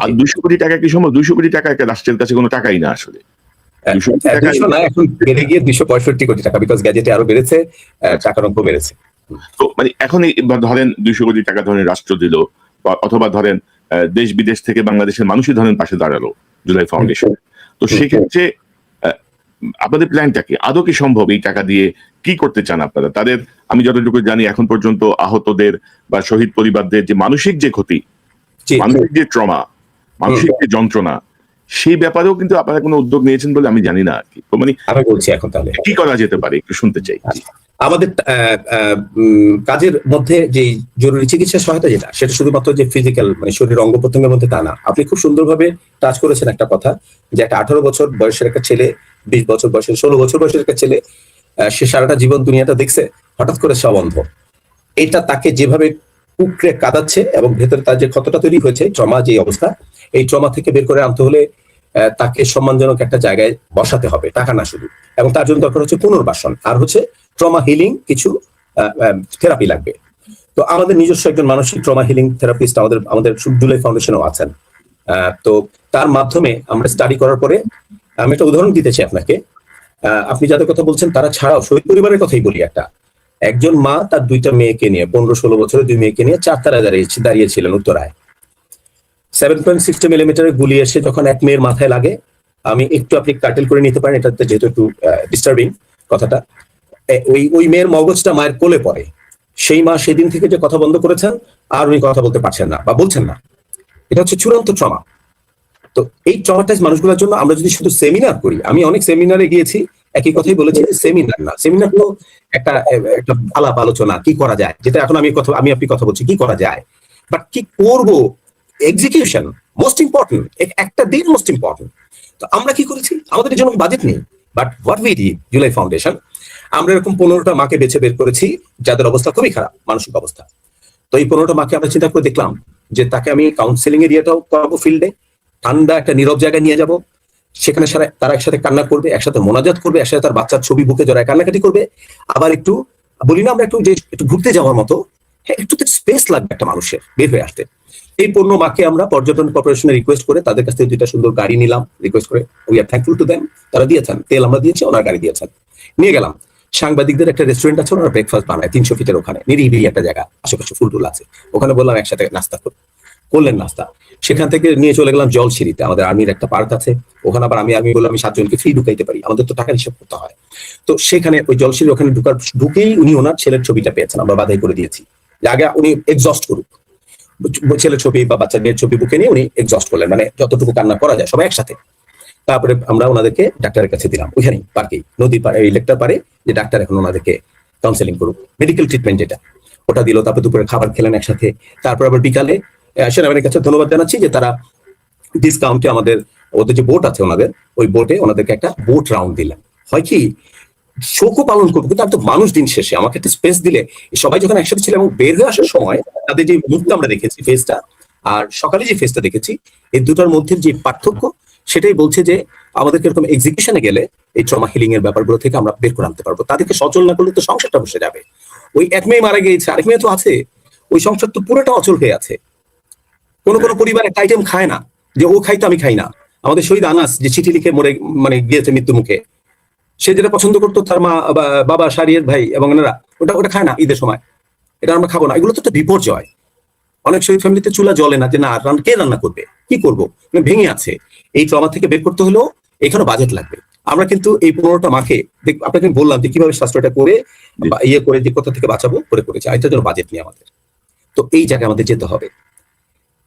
[SPEAKER 1] আর 200 কোটি টাকা কি সম্ভব? 200 কোটি টাকা একটা রাষ্ট্রের কাছে কোনো টাকাই না আসলে।
[SPEAKER 2] 200 না, এখন বেড়ে গিয়ে 265 কোটি টাকা, বিকজ গ্যাজেটে আরো বেড়েছে, টাকার অঙ্ক বেড়েছে।
[SPEAKER 1] তো মানে এখন ধরেন 200 কোটি টাকা ধরেন রাষ্ট্র দিল, অথবা ধরেন দেশ বিদেশ থেকে বাংলাদেশের মানুষই ধরেন পাশে দাঁড়ালো জুলাই ফাউন্ডেশন। তো সেক্ষেত্রে আপনাদের প্ল্যানটা কি? আদৌ কি সম্ভব? এই টাকা দিয়ে কি করতে চান আপনারা? তাদের, আমি যতটুকু জানি এখন পর্যন্ত আহতদের বা শহীদ পরিবারদের যে মানসিক যে ক্ষতি, মানসিক যে ট্রমা, মানসিক যে যন্ত্রণা, সেই ব্যাপারেও কিন্তু আপনারা কোনো উদ্যোগ নিয়েছেন বলে আমি জানি না আর কি। তো মানে
[SPEAKER 2] আমি বলছি এখন তাহলে
[SPEAKER 1] কি করা যেতে পারে একটু শুনতে চাই।
[SPEAKER 2] আমাদের কাজের মধ্যে যে জরুরি চিকিৎসা সহায়তা যেটা, সেটা শুধুমাত্র যে ফিজিক্যাল মানে শরীর অঙ্গ প্রত্যঙ্গের মধ্যে তা না। আপনি খুব সুন্দরভাবে টাচ করেছেন একটা কথা, যে একটা 18 বছর বয়সের একটা ছেলে, 20 বছর বয়সের, 16 বছর বয়সের একটা ছেলে, সে সারাটা জীবন দুনিয়াটা দেখছে, হঠাৎ করে সব অন্ধ। এটা তাকে যেভাবে কুকড়ে কাঁদাচ্ছে এবং ভেতরে তার যে ক্ষতটা তৈরি হয়েছে, ট্রমা যে অবস্থা, এই ট্রমা থেকে বের করে আনতে হলে তাকে সম্মানজনক একটা জায়গায় বসাতে হবে, টাকা না শুধু। এবং তার জন্য দরকার হচ্ছে পুনর্বাসন, আর হচ্ছে ট্রমা হিলিং কিছু থেরাপি লাগবে। তো আমাদের নিজস্ব একজন মানসিক ট্রমা হিলিং থেরাপিস্ট আমাদের জুলাই ফাউন্ডেশনেও আছেন। তো তার মাধ্যমে আমরা স্টাডি করার পরে, আমি একটা উদাহরণ দিতে চাই আপনাকে। আপনি যাদের কথা বলছেন তারা ছাড়াও শহীদ পরিবারের কথাই বলি। একজন মা তার 2টা মেয়েকে নিয়ে, 15-16 বছরের 2 মেয়েকে নিয়ে 4 তারায় দাঁড়িয়েছিলেন উত্তরায়। 7.60 মিলিমিটারের গুলি এসে যখন এক মেয়ের মাথায় লাগে, আমি একটু, আপনি কাটেল করে নিতে পারেন, এটাতে যেহেতু একটু ডিস্টার্বিং কথাটা, ওই মেয়ের মগজটা মায়ের কোলে পড়ে। সেই মা সেদিন থেকে যে কথা বন্ধ করেছেন, আর উনি কথা বলতে পারছেন না বা বলছেন না। এটা হচ্ছে চূড়ান্ত ট্রমা। তো এই ট্রমাটাইজ মানুষগুলোর জন্য আমরা যদি শুধু সেমিনার করি, আমি অনেক সেমিনারে গিয়েছি, একই কথাই বলেছি, সেমিনার না, সেমিনার হলো একটা আলাপ আলোচনা, কি করা যায়, যেটা এখন আমি আপনি কথা বলছি, কি করা যায়, বাট কি করবো, এক্সিকিউশন মোস্ট ইম্পর্টেন্ট, একটা দিন মোস্ট ইম্পর্টেন্ট। তো আমরা কি করেছি, আমাদের জন্য বাজেট নেই, but what we did, July foundation, আমরা এরকম 15টা মাকে বেছে বের করেছি যাদের অবস্থা খুবই খারাপ, মানসিক অবস্থা। তো এই 15টা মাকে আমরা চিন্তা করে দেখলাম যে তাকে আমি কাউন্সিলিং এরিয়াটাও করাবো, ফিল্ডে ঠান্ডা একটা নীরব জায়গায় নিয়ে যাব, সেখানে তারা একসাথে কান্না করবে, একসাথে মোনাজাত করবে, একসাথে তার বাচ্চার ছবি বুকে জড়ায় কান্নাকাটি করবে। আবার একটু বলি না আমরা একটু ঘুরতে যাওয়ার মতো, হ্যাঁ, একটু স্পেস লাগবে একটা মানুষের বের হয়ে আসতে। এই 15 মাকে আমরা পর্যটন কর্পোরেশনে রিকোয়েস্ট করে তাদের কাছ থেকে 2টা সুন্দর গাড়ি নিলাম, রিকোয়েস্ট করে, we are thankful to them. তারা দিয়েছেন, তেল আমরা দিয়েছি, ওনার গাড়ি দিয়েছেন, নিয়ে গেলাম। সাংবাদিকদের একটা রেস্টুরেন্ট আছে, ওনারা ব্রেকফাস্ট বানায় 300 ফিটের ওখানে, নিরিবিলি একটা জায়গা, আশেপাশে ফুল টুল আছে, ওখানে বললাম একসাথে নাস্তা করলেন নাস্তা। সেখান থেকে নিয়ে চলে গেলাম জলসিঁড়িতে, আমাদের আর্মির একটা পার্ক আছে ওখানে, আবার আমি বললাম আমি 7 জনকে ফ্রি ঢুকাইতে পারি, আমাদের তো টাকা হিসাব করতে হয়। তো সেখানে ওই জলসিঁড়ি ওখানে ঢুকেই উনি ওনার ছেলের ছবিটা পেয়েছেন, আমরা বাধাই করে দিয়েছি আগে উনি এক্সস্ট করুক, ছেলের ছবি বা বাচ্চার মেয়ের ছবি বুকে নিয়ে উনি এক্সস্ট করলেন, মানে যতটুকু কান্না করা যায় সবাই একসাথে। তারপরে আমরা ওনাদেরকে ডাক্তারের কাছে দিলাম, ওইখানেই পার্কেই, নদীর পাড়ে, এই লেকটার পারে, যে ডাক্তার এখন ওনাদেরকে কাউন্সেলিং করুক, মেডিকেল ট্রিটমেন্ট যেটা, ওটা দিল। তারপরে দুপুরে খাবার খেলেন একসাথে। তারপর আবার বিকালে সেনাবাহিনীর কাছে ধন্যবাদ জানাচ্ছি যে তারা ডিসকাউন্টে ওদের যে বোট আছে ওনাদের, ওই বোটে ওনাদেরকে একটা বোট রাউন্ড দিলেন। হয় কি, শোকও পালন করবো, কিন্তু আমি তো মানুষ, দিন শেষে আমাকে একটা স্পেস দিলে, সবাই যখন একসাথে ছিল এবং বের হয়ে আসার সময় তাদের যে মুখটা আমরা দেখেছি, ফেসটা, আর সকালে যে ফেসটা দেখেছি, এই দুটার মধ্যে যে পার্থক্য, সেটাই বলছে যে আমাদেরকে এরকম এক্সিকিউশনে গেলে এই ট্রমা হিলিং এর ব্যাপারগুলো থেকে আমরা বের করে আনতে পারবো। তাদেরকে সচল না করলে তো সংসারটা বসে যাবে। ওই এক মেয়ে মারা গিয়েছে, আরেক মেয়ে তো আছে, ওই সংসার তো পুরোটা অচল হয়ে আছে। কোনো পরিবার একটা আইটেম খায় না, যে ও খাইতো আমি খাই না। আমাদের শহীদ আনাস যে চিঠি লিখে মরে, মানে গিয়েছে মৃত্যু মুখে, সে যেটা পছন্দ করতো তার মা বাবা শারিয়ের ভাই এবং এনারা ওটা ওটা খায় না ঈদের সময়, এটা আমরা খাবো না। এগুলো তো একটা বিপর্যয়। অনেক শহীদ ফ্যামিলিতে চুলা জ্বলে না, যে না কে রান্না করবে, কি করবো, ভেঙে আছে। এই ট্রমা থেকে বের করতে হলেও এখানে বাজেট লাগবে। আমরা কিন্তু এই 15টা মাকে আপনাকে বললাম যে কিভাবে স্বাস্থ্যটা করে ইয়ে করে যে কোথা থেকে বাঁচাবো করে করেছে, এটার জন্য বাজেট নিয়ে আমাদের। তো এই জায়গায় আমাদের যেতে হবে।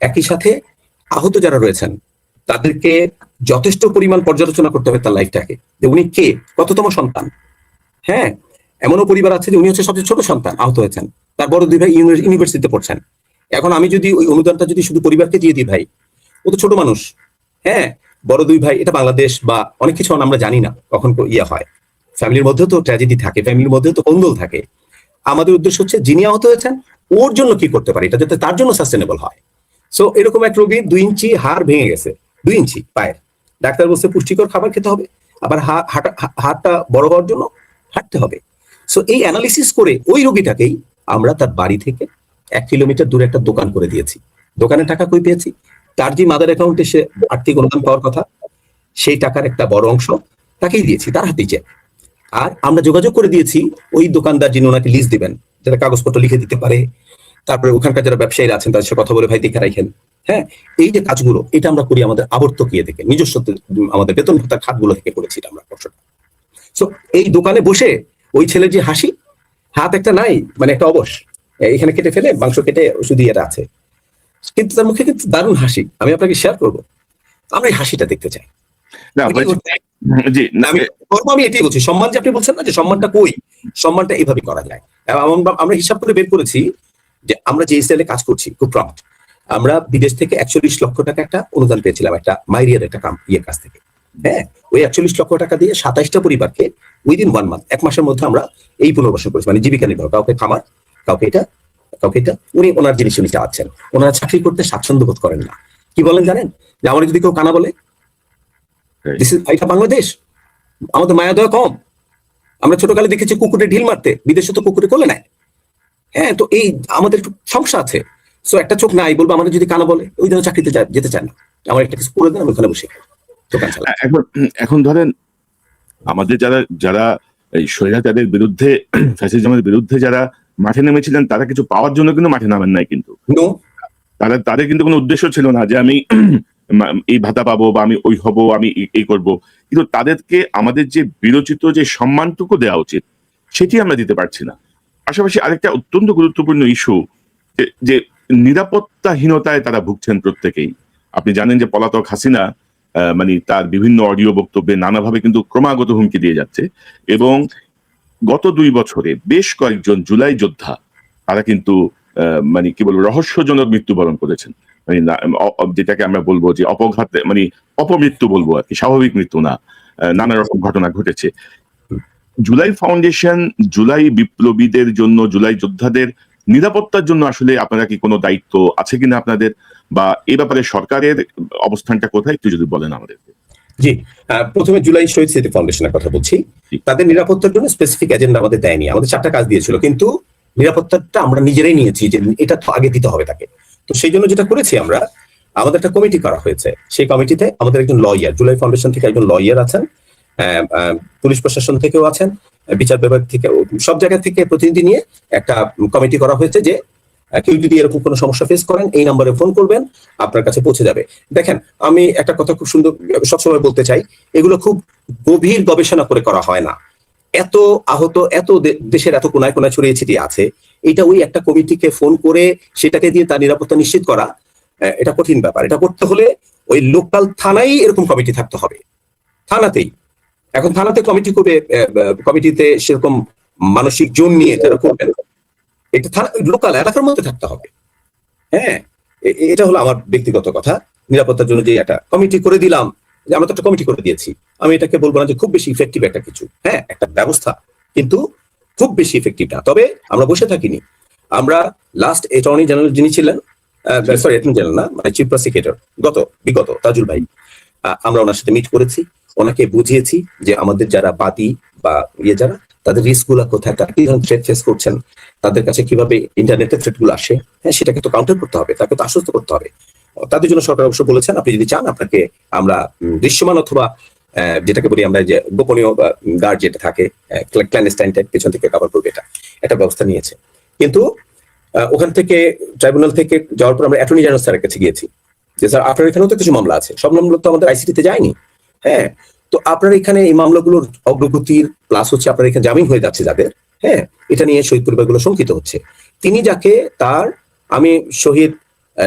[SPEAKER 2] একই সাথে আহত যারা রয়েছেন তাদেরকে যথেষ্ট পরিমাণ পর্যালোচনা করতে হবে তার লাইফটাকে, যে উনি কে, কততম সন্তান। হ্যাঁ, এমনও পরিবার আছে যে উনি হচ্ছে সবচেয়ে ছোট সন্তান, আহত হয়েছেন, তার বড় দুই ভাই ইউনিভার্সিটিতে পড়ছেন। এখন আমি যদি ওই অনুদানটা যদি শুধু পরিবারকে দিয়ে দিই, ভাই ও তো ছোট মানুষ। হ্যাঁ, বড় দুই ভাই, এটা বাংলাদেশ বা অনেক কিছু আমরা জানি না কখন ইয়ে হয়, ফ্যামিলির মধ্যেও তো ট্র্যাজেডি থাকে, ফ্যামিলির মধ্যেও তো কোন্দল থাকে। আমাদের উদ্দেশ্য হচ্ছে যিনি আহত হয়েছেন ওর জন্য কি করতে পারি, এটা যাতে তার জন্য সাস্টেনেবল হয়। সো এরকম এক রোগী 2 ইঞ্চি হাড় ভেঙে গেছে, 2 ইঞ্চি পায়ের, ডাক্তার বলছে পুষ্টিকর খাবার খেতে হবে, আবার হাড়টা বড় হওয়ার জন্য হাঁটতে হবে। সো এই অ্যানালিসিস করে ওই রোগীটাকেই আমরা তার বাড়ি থেকে 1 কিলোমিটার দূরে একটা দোকান করে দিয়েছি। দোকানের টাকা কই পেয়েছি, তার যে মাদার অ্যাকাউন্টে সে আর্থিক অনুদান পাওয়ার কথা সেই টাকার একটা বড় অংশ তাকেই দিয়েছি, তার হাতেই চেক। আর আমরা যোগাযোগ করে দিয়েছি ওই দোকানদার যিনি ওনাকে লিস্ট দিবেন, যারা কাগজপত্র লিখে দিতে পারে, তারপরে ওখানকার যারা ব্যবসায়ীরা আছেন তাদের সাথে কথা বলে ভাই দেখে রাখেন। হ্যাঁ, এই যে কাজগুলো এটা আমরা করি আমাদের আবর্তক ইয়ে থেকে, নিজস্ব আমাদের বেতন ভাতার খাতগুলো থেকে করেছি আমরা কষ্টটা। সো এই দোকানে বসে ওই ছেলের যে হাসি, হাত একটা নাই মানে একটা অবশ, এখানে কেটে ফেলে মাংস কেটে ওষুধ দিয়ে আছে, কিন্তু তার মুখে কিন্তু দারুণ হাসি, আমি আপনাকে শেয়ার করবো। আমরা এই হাসিটা দেখতে চাই।
[SPEAKER 1] না জি,
[SPEAKER 2] আমি এটাই বলছি, সম্মান যে আপনি বলছেন না যে সম্মানটা কই, সম্মানটা এইভাবে করা যায়। আমরা হিসাব করে বের করেছি যে আমরা যে সেলে কাজ করছি খুব প্রম্পট, আমরা বিদেশ থেকে 41 লক্ষ টাকা একটা অনুদান পেয়েছিলাম একটা মাইরিয়ার একটা ইয়ের কাছ থেকে। হ্যাঁ, ওই 41 লক্ষ টাকা দিয়ে 27টা পরিবারকে উইদিন 1 মান্থ, 1 মাসের মধ্যে আমরা এই পুনর্বাসন করেছি, মানে জীবিকা নির্বাহ, কাউকে খামার, কাউকে এটা, কাউকে এটা, উনি ওনার জিনিস উনি চাচ্ছেন। ওনারা চাকরি করতে স্বাচ্ছন্দ্য বোধ করেন না। কি বলেন জানেন, যে আমার যদি কেউ কানা বলে, এটা বাংলাদেশ, আমাদের মায়া দয়া কম। আমরা ছোটকালে দেখেছি কুকুরে ঢিল মারতে, বিদেশে তো কুকুরে কোলে নেয়। হ্যাঁ, তো এই আমাদের একটু সমস্যা আছে। সো একটা চোখ নাই বলবো, আমাদের যদি কানা বলে ওই জন্য চাকরিতে যেতে চান না, আমার একটা কিছু করে দেন, আমি ওখানে বসে দোকান চালাই।
[SPEAKER 1] এখন ধরেন আমাদের যারা যারা এই স্বৈরাচারের বিরুদ্ধে, ফ্যাসিজমের বিরুদ্ধে যারা মাঠে নেমেছিলেন, তারা কিছু পাওয়ার জন্য কিন্তু মাঠে নামেন নাই, কিন্তু তাদের কিন্তু কোনো উদ্দেশ্য ছিল না যে আমি এই ভাতা পাবো বা আমি ওই হব, আমি এই করব। কিন্তু তাদেরকে আমাদের যে বিরচিত যে সম্মানটুকু দেওয়া উচিত সেটি আমরা দিতে পারছি না। পাশাপাশি আরেকটা অত্যন্ত গুরুত্বপূর্ণ ইস্যু, যে নিরাপত্তাহীনতায় তারা ভুগছেন প্রত্যেকেই। আপনি জানেন যে পলাতক হাসিনা মানে তার বিভিন্ন অডিও বক্তব্যে নানাভাবে কিন্তু ক্রমাগত হুমকি দিয়ে যাচ্ছে, এবং গত 2 বছরে বেশ কয়েকজন জুলাই যোদ্ধা তারা কিন্তু মানে কি বলবো রহস্যজনক মৃত্যুবরণ করেছেন। মানে যেটাকে আমরা বলবো যে অপঘাতে, মানে অপমৃত্যু বলবো আর কি, স্বাভাবিক মৃত্যু না। নানা রকম ঘটনা ঘটেছে। জুলাই ফাউন্ডেশন জুলাই বিপ্লবীদের জন্য, জুলাই যোদ্ধাদের নিরাপত্তার জন্য আসলে আপনারা কি কোনো দায়িত্ব আছে কিনা আপনাদের, বা এই ব্যাপারে সরকারের অবস্থানটা কোথায় একটু যদি বলেন আমাদেরকে।
[SPEAKER 2] জি, প্রথমে জুলাই শহীদ স্মৃতি ফাউন্ডেশনের কথা বলছি। তাদের নিরাপত্তার জন্য স্পেসিফিক এজেন্ডা আমাদের দেয়নি, আমাদের 4টা কাজ দিয়েছিল, কিন্তু নিরাপত্তাটা আমরা নিজেরাই নিয়েছি যে এটা তো আগে দিতে হবে তাকে। তো সেই জন্য যেটা করেছি আমরা, আমাদের একটা কমিটি করা হয়েছে, সেই কমিটিতে আমাদের একজন লয়ার, জুলাই ফাউন্ডেশন থেকে একজন লয়ার আছেন, পুলিশ প্রশাসন থেকেও আছেন, বিচার বিভাগ থেকে, সব জায়গা থেকে প্রতিনিধি নিয়ে একটা কমিটি করা হয়েছে যে কেউ যদি এরকম কোনো সমস্যা ফেস করেন এই নম্বরে ফোন করবেন, আপনার কাছে পৌঁছে যাবে। দেখেন, আমি একটা কথা খুব সুন্দর সবসময় বলতে চাই, এগুলো খুব গভীর গবেষণা করে করা হয় না। এত আহত, এত দেশের এত কোনায় কোনায় ছড়িয়ে ছিটিয়ে আছে, এটা ওই একটা কমিটিকে ফোন করে সেটাকে দিয়ে তার নিরাপত্তা নিশ্চিত করা, এটা কঠিন ব্যাপার। এটা করতে হলে ওই লোকাল থানায় এরকম কমিটি থাকতে হবে, থানাতেই। এখন থানাতে কমিটি করবে, কমিটিতে সেরকম মানসিক জোন নিয়ে যারা করবেন, এটা থানা লোকাল এলাকার মধ্যে থাকতে হবে। হ্যাঁ, এটা হলো আমার ব্যক্তিগত কথা। নিরাপত্তার জন্য যে একটা কমিটি করে দিলাম, যে আমরা তো একটা কমিটি করে দিয়েছি, আমি এটাকে বলবো না যে খুব বেশি ইফেক্টিভ একটা কিছু, হ্যাঁ একটা ব্যবস্থা, কিন্তু খুব বেশি ইফেক্টিভ না। তবে আমরা বসে থাকিনি। আমরা লাস্ট অ্যাটর্নি জেনারেল যিনি ছিলেন, সরি অ্যাটর্নি জেনারেল না, মানে চিফ প্রসিকিউটর বিগত তাজুল ভাই, আমরা ওনার সাথে মিট করেছি, ওনাকে বুঝিয়েছি যে আমাদের যারা বাদী বা যারা, তাদের রিস্ক গুলা কোথায়, তারা কি ধরনের থ্রেট ফেস করছেন, তাদের কাছে কিভাবে ইন্টারনেটের থ্রেট গুলো আসে, হ্যাঁ সেটাকে তো কাউন্টার করতে হবে, তাকে তো আশ্বস্ত করতে হবে। তাদের জন্য সরকার অবশ্য বলেছেন আপনি যদি চান আপনাকে আমরা দৃশ্যমান অথবা যেটাকে বলি আমরা যে গোপনীয় গার্ড যেটা থাকে, ক্ল্যান্ডেস্টাইন টাইপ পেছন থেকে কভার করবে, এটা ব্যবস্থা নিয়েছে। কিন্তু ওখান থেকে ট্রাইব্যুনাল থেকে যাওয়ার পর আমরা অ্যাটর্নি জেনারেল স্যারের কাছে গিয়েছি যে স্যার আপনার এখানেও তো কিছু মামলা আছে, সব মামলা তো আমাদের আইসিটিতে যায়নি। হ্যাঁ, তো আপনার এখানে এই মামলাগুলোর অগ্রগতির প্লাস হচ্ছে আপনার এখানে জামিন হয়ে যাচ্ছে যাদের, হ্যাঁ, এটা নিয়ে শহীদ পরিবারগুলো শঙ্কিত হচ্ছে। তিনি যাকে তার, আমি শহীদ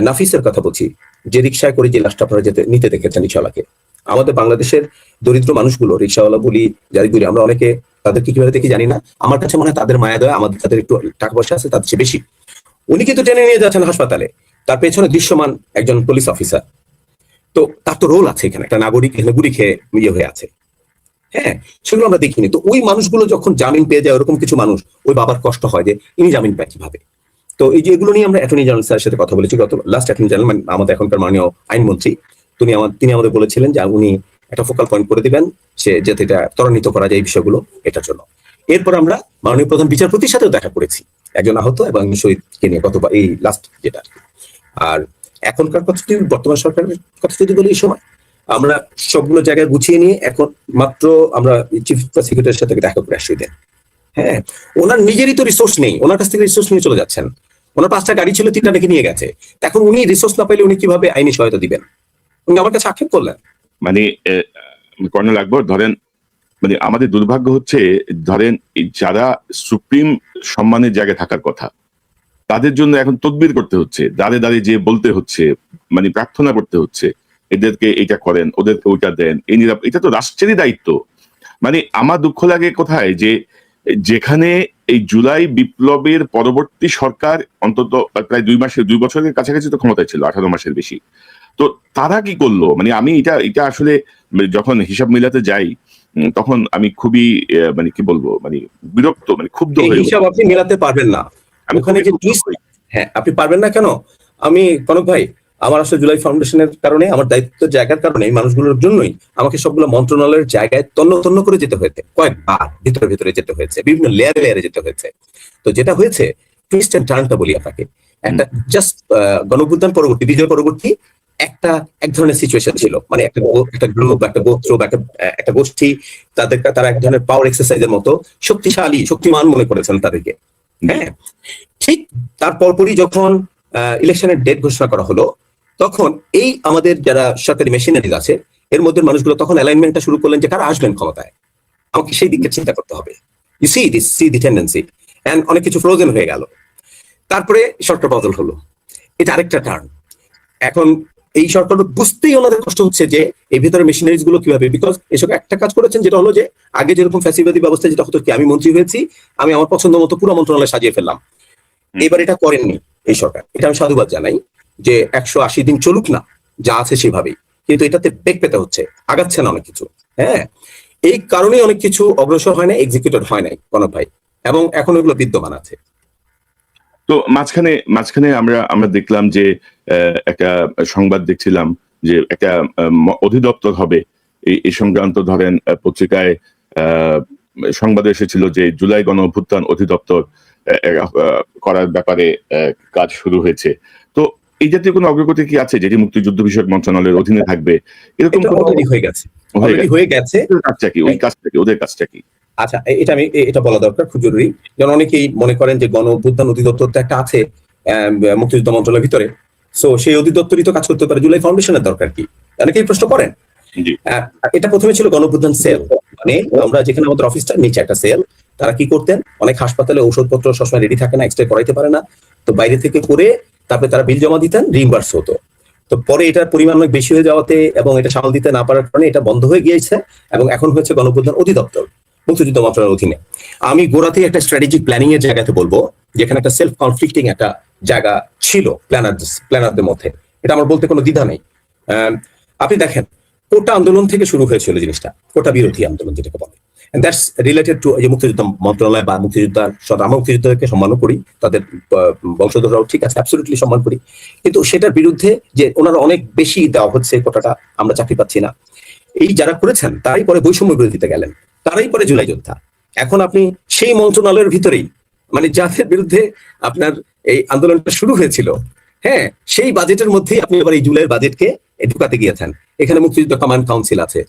[SPEAKER 2] নাফিসের কথা বলছি, যে রিক্সায় করে যে লাশটা আপনারা যেতে নিতে দেখেছেন রিক্সাওয়ালাকে, আমাদের বাংলাদেশের দরিদ্র মানুষগুলো রিক্সাওয়ালা বলি যাই বলি আমরা অনেকে তাদেরকে কিভাবে দেখি জানি না, আমার কাছে মনে হয় তাদের মায়া দয়া আমাদের যাদের একটু টাকা পয়সা আছে তাদের চেয়ে বেশি। উনি কিন্তু টেনে নিয়ে যাচ্ছেন হাসপাতালে, তার পেছনে দৃশ্যমান একজন পুলিশ অফিসার, তো তার তো রোল আছে এখানে, একটা নাগরিক এখানে গুলি খেয়ে ইয়ে হয়ে আছে। হ্যাঁ, সেগুলো আমরা দেখিনি। তো ওই মানুষগুলো যখন জামিন পেয়ে যায়, ওরকম কিছু মানুষ, ওই বাবার কষ্ট হয় যে ইনি জামিন পায় কিভাবে। তো এই যে এগুলো নিয়ে আমরা অ্যাটর্নি জেনারেল স্যারের সাথে কথা বলেছি, গত লাস্ট অ্যাটর্নি জেনারেল মানে আমাদের এখনকার মাননীয় আইনমন্ত্রী, তিনি আমাদের বলেছিলেন যে উনি একটা ফোকাল পয়েন্ট করে দিবেন সে যাতে এটা ত্বরান্বিত করা যায় এই বিষয়গুলো, এটার জন্য। এরপর আমরা মাননীয় প্রধান বিচারপতির সাথেও দেখা করেছি, একজন আহত এবং একজন শহীদকে নিয়ে গতবার এই লাস্ট যেটা। আর এখনকার কথা যদি বর্তমান সরকারের কথা যদি বলি, এই সময় আমরা সবগুলো জায়গায় গুছিয়ে নিয়ে এখন মাত্র আমরা চিফ প্রসিকিউটরের সাথে দেখা করে আসছি। হ্যাঁ, ওনার নিজেরই তো রিসোর্স নেই, ওনার কাছ থেকে রিসোর্স নিয়ে চলে যাচ্ছেন। ওনার 5টা গাড়ি ছিল, 3টা ডেকে নিয়ে গেছে। এখন উনি রিসোর্স না পাইলে উনি কিভাবে আইনি সহায়তা দিবেন? উনি আমার কাছে আক্ষেপ করলেন।
[SPEAKER 1] মানে কর্নেল আকবর, ধরেন মানে আমাদের দুর্ভাগ্য হচ্ছে, ধরেন যারা সুপ্রিম সম্মানের জায়গায় থাকার কথা তাদের জন্য এখন তদবির করতে হচ্ছে, দাঁড়ে দাঁড়িয়ে যে বলতে হচ্ছে, মানে প্রার্থনা করতে হচ্ছে এদেরকে এটা করেন, ওদেরকে ওইটা দেন, এই এটা তো রাষ্ট্রেরই দায়িত্ব। মানে আমার দুঃখ লাগে কোথায়, যে যেখানে এই জুলাই বিপ্লবের পরবর্তী সরকার অন্তত প্রায় 2 বছরের কাছাকাছি তো ক্ষমতায় ছিল, 18 মাসের বেশি। তো তারা কি করলো? মানে আমি এটা আসলে যখন হিসাব মিলাতে যাই তখন আমি খুবই মানে কি বলবো, মানে বিরক্ত, মানে ক্ষুব্ধ হয়ে
[SPEAKER 2] হিসাব আপনি মেলাতে পারবেন না। ওখানে যে হ্যাঁ, আপনি পারবেন না কেন? আমি কনক ভাই, আমার আসলে জুলাই ফাউন্ডেশনের কারণে, আমার দায়িত্বের জায়গার কারণে, এই মানুষগুলোর জন্যই আমাকে সবগুলো মন্ত্রণালয়ের জায়গায় তন্ন তন্ন করে যেতে হয়েছে, কয়েকবার ভিতরে যেতে হয়েছে, বিভিন্ন লেয়ারে যেতে হয়েছে। তো যেটা হয়েছে, টুইস্ট এন্ড টার্নটা বলি আপনাকে, একটা জাস্ট গণঅভ্যুত্থান পরবর্তী, বিজয় পরবর্তী এক ধরনের সিচুয়েশন ছিল, মানে একটা গ্রুপ, একটা গোত্র, একটা গোষ্ঠী, তারা এক ধরনের পাওয়ার এক্সারসাইজের মতো শক্তিশালী, শক্তিমান মনে করেছেন তাদেরকে। হ্যাঁ, ঠিক তার পরপরই যখন ইলেকশনের ডেট ঘোষণা করা হলো, তখন এই আমাদের যারা সরকারি মেশিনারিজ আছে এর মধ্যে মানুষগুলো তখন অ্যালাইনমেন্টটা শুরু করলেন যে কারা আসবেন ক্ষমতায়, আমাকে সেই দিকে চিন্তা করতে হবে। You see the tendency, and অনেক কিছু ফ্রোজেন হয়ে গেল। তারপরে সরকার বদল হলো, এটা আরেকটা টার্ন। এখন এই সরকার বুঝতেই ওনাদের কষ্ট হচ্ছে যে এই ভিতরে মেশিনারিজ গুলো কিভাবে, বিকজ এসব একটা কাজ করেছেন যেটা হলো যে আগে যেরকম ফ্যাসিবাদী ব্যবস্থা যেটা হতো কি, আমি মন্ত্রী হয়েছি, আমি আমার পছন্দ মতো পুরো মন্ত্রণালয় সাজিয়ে ফেললাম। এবার এটা করেননি এই সরকার, এটা আমি সাধুবাদ জানাই যে 180 দিন চলুক না, যা আছে সেভাবেই, কিন্তু এটাতে বেগ পেতে হচ্ছে, আগাচ্ছে না অনেক কিছু। হ্যাঁ, এই কারণেই অনেক কিছু অগ্রসর হয় না, এক্সিকিউটেড হয় নাই কনক ভাই, এবং এখন এগুলো বিদ্যমান আছে।
[SPEAKER 1] তো মাঝখানে আমরা দেখলাম যে একটা সংবাদ দেখছিলাম যে একটা অধিদপ্তর হবে এই সংক্রান্ত, ধরেন পত্রিকায় সংবাদ এসেছিল যে জুলাই গণ অভ্যুত্থান অধিদপ্তর করার ব্যাপারে কাজ শুরু হয়েছে। তো এই জাতীয় কোনো অগ্রগতি কি আছে যেটি মুক্তিযুদ্ধ বিষয়ক মন্ত্রণালয়ের অধীনে থাকবে? এরকম
[SPEAKER 2] হয়ে গেছে
[SPEAKER 1] কাজটা কি, ওই কাজটা কি, ওদের কাজটা কি?
[SPEAKER 2] আচ্ছা, এটা বলা দরকার, খুব জরুরি। যেমন অনেকেই মনে করেন যে গণ অভ্যুত্থান অধিদপ্তর একটা আছে মুক্তিযুদ্ধ মন্ত্রণালয়ের ভিতরে, সো সেই অধিদপ্তরই তো কাজ করতে পারে, জুলাই ফাউন্ডেশনের দরকার কি? অনেকেই প্রশ্ন করেন। এটা প্রথমে ছিল গণঅভ্যুত্থান সেল, মানে আমরা যেখানে আমাদের অফিসটা নিচে একটা সেল, তারা কি করতেন, অনেক হাসপাতালে ঔষধপত্র সবসময় রেডি থাকে না, এক্সরে করাইতে পারে না, তো বাইরে থেকে করে তারপরে তারা বিল জমা দিতেন, রিইম্বার্স হতো। তো পরে এটার পরিমাণ অনেক বেশি হয়ে যাওয়াতে এবং এটা সামাল দিতে না পারার কারণে এটা বন্ধ হয়ে গিয়েছে, এবং এখন হচ্ছে গণঅভ্যুত্থান অধিদপ্তর মুক্তিযুদ্ধ মন্ত্রণালয়ের অধীনে। আমি গোড়াতেই একটা স্ট্র্যাটেজিক প্ল্যানিং এর জায়গাতে বলবো, যেখানে একটা সেলফ কনফ্লিক্টিং একটা জায়গা ছিল প্ল্যানারদের মধ্যে, এটা আমার বলতে কোনো দ্বিধা নেই। আপনি দেখেন, কোটা আন্দোলন থেকে শুরু হয়েছিল জিনিসটা, কোটা বিরোধী আন্দোলন যেটাকে বলে, দ্যাটস রিলেটেড টু যে মুক্তিযুদ্ধ মন্ত্রণালয় বা মুক্তিযোদ্ধার আমরা মুক্তিযোদ্ধাকে সম্মানও করি, তাদের বংশধররাও ঠিক আছে, অ্যাবসলিউটলি সম্মান করি, কিন্তু সেটার বিরুদ্ধে যে ওনারা অনেক বেশি দেওয়া হচ্ছে কোটাটা, আমরা চাকরি পাচ্ছি না, এই যারা করেছেন তারাই পরে বৈষম্য বিরোধিতা গেলেন, তারাই পরে জুলাই যোদ্ধা। এখন আপনি সেই মন্ত্রণালয়ের ভিতরেই, মানে যাদের বিরুদ্ধে আপনার এই আন্দোলনটা শুরু হয়েছিল, হ্যাঁ, সেই বাজেটের মধ্যেই আপনি এবার এই জুলাইয়ের বাজেটকে ঢুকাতে গিয়েছেন। এখানে মুক্তিযুদ্ধ কমান্ড কাউন্সিল আছে,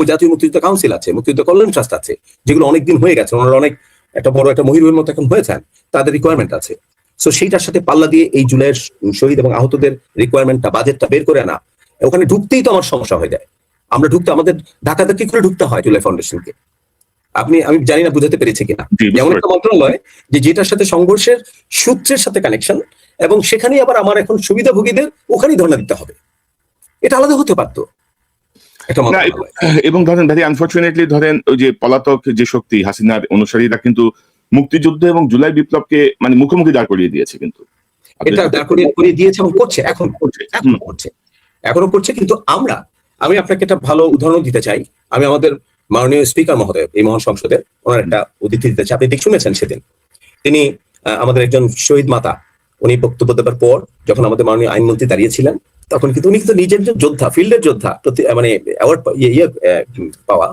[SPEAKER 2] জাতীয় মুক্তিযুদ্ধ কাউন্সিল আছে, মুক্তিযুদ্ধ কল্যাণ ট্রাস্ট আছে, যেগুলো অনেকদিন হয়ে গেছে, ওনারা অনেক একটা বড় একটা মহিরুহের মতো এখন হয়েছেন, তাদের রিকোয়ারমেন্ট আছে। সো সেইটার সাথে পাল্লা দিয়ে এই জুলাইয়ের শহীদ এবং আহতদের রিকোয়ারমেন্টটা, বাজেটটা বের করে আনা, ওখানে ঢুকতেই তো আমার সমস্যা হয়ে যায়। আমরা ঢুকতে, আমাদের ঢাকাতে কি করে ঢুকতে হয় জুলাই ফাউন্ডেশনকে? আমি জানি না বুঝাতে পেরেছি কিনা। এমন একটা মন্ত্রণালয় যে যেটার সাথে সংঘর্ষের সূত্রের সাথে কানেকশন, এবং সেখানেই আবার আমার এখন সুবিধাভোগীদের ওখানেই ধর্ণা দিতে হবে। এটা আলাদা হতে পারতো একটা মন্ত্রণালয়।
[SPEAKER 1] এবং ধরেন ভেরি আনফরচুনেটলি ধরেন ওই যে পলাতক যে শক্তি হাসিনার অনুসারীরা কিন্তু মুক্তিযুদ্ধ এবং জুলাই বিপ্লবকে মানে মুখোমুখি দাঁড় করিয়ে দিয়েছে, কিন্তু
[SPEAKER 2] এটা দাঁড় করিয়ে দিয়েছে এবং করছে, এখনো করছে। কিন্তু আমি আপনাকে একটা ভালো উদাহরণ দিতে চাই। আমি আমাদের মাননীয় স্পিকার মহোদয়, এই মহান সংসদের, ওনার একটা উদ্ধৃতি দিতে চাই। আপনি ঠিক শুনেছেন, সেদিন তিনি আমাদের একজন শহীদ মাতা, উনি বক্তব্য দেওয়ার পর যখন আমাদের মাননীয় আইনমন্ত্রী দাঁড়িয়েছিলেন, তখন কিন্তু উনি কিন্তু নিজের যে যোদ্ধা, ফিল্ডের যোদ্ধা, মানে অ্যাওয়ার্ড পাওয়া,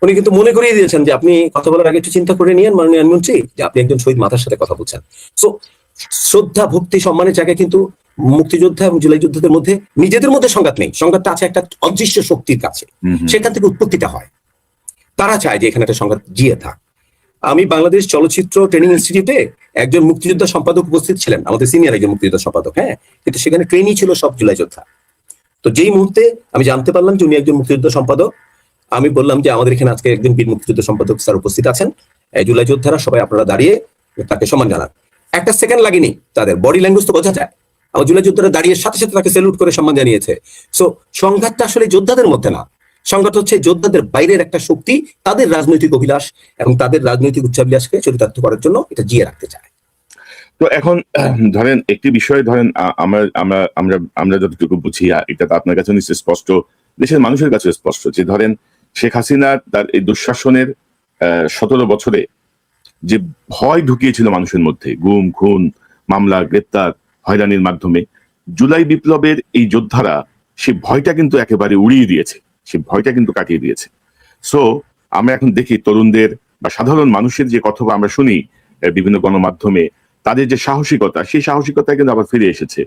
[SPEAKER 2] উনি কিন্তু মনে করিয়ে দিয়েছেন যে আপনি কথা বলার আগে একটু চিন্তা করে নিয়েন মাননীয় আইনমন্ত্রী, যে আপনি একজন শহীদ মাতার সাথে কথা বলছেন। সো শ্রদ্ধা, ভক্তি, সম্মানের জায়গায় কিন্তু মুক্তিযোদ্ধা এবং জুলাই যোদ্ধাদের মধ্যে নিজেদের মধ্যে সংঘাত নেই, সংঘাতটা আছে একটা অদৃশ্য শক্তির কাছে, সেখান থেকে উৎপত্তিটা হয়। তারা চায় যে এখানে একটা সংঘাত জিয়ে থাক। আমি বাংলাদেশ চলচ্চিত্র ট্রেনিং ইনস্টিটিউটে একজন মুক্তিযোদ্ধা সম্পাদক উপস্থিত ছিলেন, আমাদের সিনিয়র একজন মুক্তিযোদ্ধা সম্পাদক, হ্যাঁ, কিন্তু সেখানে ট্রেনিং ছিল সব জুলাই যোদ্ধা। তো যেই মুহূর্তে আমি জানতে পারলাম যে উনি একজন মুক্তিযোদ্ধা সম্পাদক, আমি বললাম যে আমাদের এখানে আজকে একজন বীর মুক্তিযোদ্ধা সম্পাদক স্যার উপস্থিত আছেন, জুলাই যোদ্ধারা সবাই আপনারা দাঁড়িয়ে তাকে সম্মান জানান। একটা সেকেন্ড লাগেনি, তাদের বডি ল্যাঙ্গুয়েজ তো বোঝা যায়। আমার জুলাই যোদ্ধারা দাঁড়িয়ে সাথে সাথে তাকে স্যালুট করে সম্মান জানিয়েছে। সো সংঘাতটা আসলে যোদ্ধাদের মধ্যে না, সংঘাত হচ্ছে যোদ্ধাদের বাইরের একটা শক্তি, তাদের রাজনৈতিক অভিলাষ এবং তাদের রাজনৈতিক উচ্চাভিলাষকে চরিতার্থ করার জন্য এটা জিয়ে রাখতে চায়।
[SPEAKER 1] তো এখন ধরেন একটি বিষয়, ধরেন আমরা আমরা আমরা আমরা যতটুকু বুঝি, এটা তো আপনার কাছে নিশ্চয়ই স্পষ্ট, দেশের মানুষের কাছে স্পষ্ট, যে ধরেন শেখ হাসিনা তার এই দুঃশাসনের 17 বছরে যে ভয় ঢুকিয়েছিল মানুষের মধ্যে, গুম, খুন, মামলা, গ্রেপ্তার, হয়রানির মাধ্যমে, জুলাই বিপ্লবের এই যোদ্ধারা সেই ভয়টা কিন্তু একেবারে উড়িয়ে দিয়েছে, সেই ভয়টা কিন্তু কাটিয়ে দিয়েছে। সো আমরা এখন দেখি তরুণদের বা সাধারণ মানুষের যে কথা আমরা শুনি বিভিন্ন গণমাধ্যমে, তাদের যে সাহসিকতা, সেই সাহসিকতা কিন্তু আবার ফিরে এসেছে।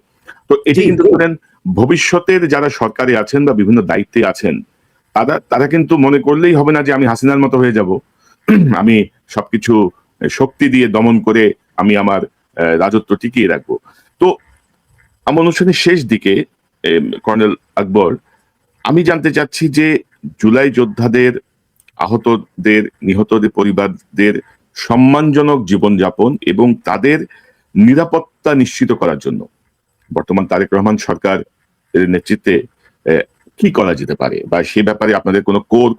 [SPEAKER 1] তো এটি কিন্তু ধরেন ভবিষ্যতের যারা সরকারে আছেন বা বিভিন্ন দায়িত্বে আছেন, তারা কিন্তু মনে করলেই হবে না যে আমি হাসিনার মতো হয়ে যাব, আমি সবকিছু শক্তি দিয়ে দমন করে আমি আমার রাজত্ব টিকিয়ে রাখবো। তো আমার অনুষ্ঠানের শেষ দিকে কর্নেল আকবর, আমি জানতে চাচ্ছি যে জুলাই যোদ্ধাদের, আহতদের, নিহতদের পরিবারদের সম্মানজনক জীবনযাপন এবং তাদের নিরাপত্তা নিশ্চিত করার জন্য বর্তমান তারেক রহমান সরকার নেতৃত্বে কি করা যেতে পারে, বা সে ব্যাপারে আপনাদের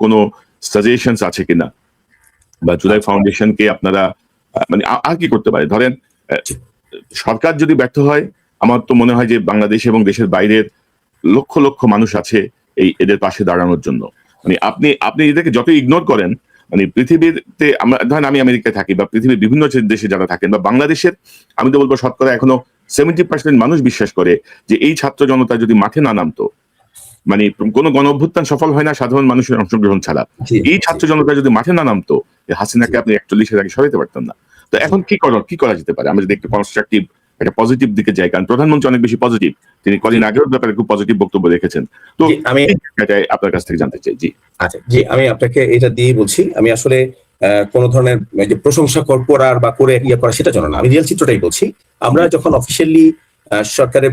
[SPEAKER 1] কোনো সাজেশনস আছে কিনা, বা জুলাই ফাউন্ডেশনকে আপনারা মানে আর কি করতে পারে? ধরেন সরকার যদি ব্যর্থ হয়, আমার তো মনে হয় যে বাংলাদেশ এবং দেশের বাইরের লক্ষ লক্ষ মানুষ আছে এদের পাশে দাঁড়ানোর জন্য। মানে আপনি এদেরকে যত ইগনোর করেন, মানে পৃথিবীতে, আমরা ধরেন আমি আমেরিকায় থাকি বা পৃথিবীর বিভিন্ন দেশে যারা থাকেন বা বাংলাদেশের, আমি তো বলবো শতকরা এখনো 70% মানুষ বিশ্বাস করে যে এই ছাত্র জনতা যদি মাঠে না নামতো, মানে কোনো গণ অভ্যুত্থান সফল হয় না সাধারণ মানুষের অংশগ্রহণ ছাড়া। এই ছাত্র জনতা যদি মাঠে না নামতো, হাসিনাকে আপনি 41-এর আগে সরাইতে পারতেন না। তো এখন কি করা যেতে পারে? আমরা যদি একটু কনস্ট্রাকটিভ, একটা পজিটিভ দিকে যাই, কারণ প্রধানমন্ত্রী অনেক বেশি পজিটিভ, তিনি কদিন আগেও ব্যাপারে খুব পজিটিভ বক্তব্য রেখেছেন। তো আমি আপনার কাছ থেকে জানতে চাই। জি
[SPEAKER 2] আচ্ছা, জি, আমি আপনাকে এটা দিয়ে বলছি, আমি আসলে কোন ধরনের যে প্রশংসা করার বা করে ইয়ে করা সেটা জানো না, আমি রিয়েল চিত্রটাই বলছি। আমরা যখন অফিসিয়ালি সরকারের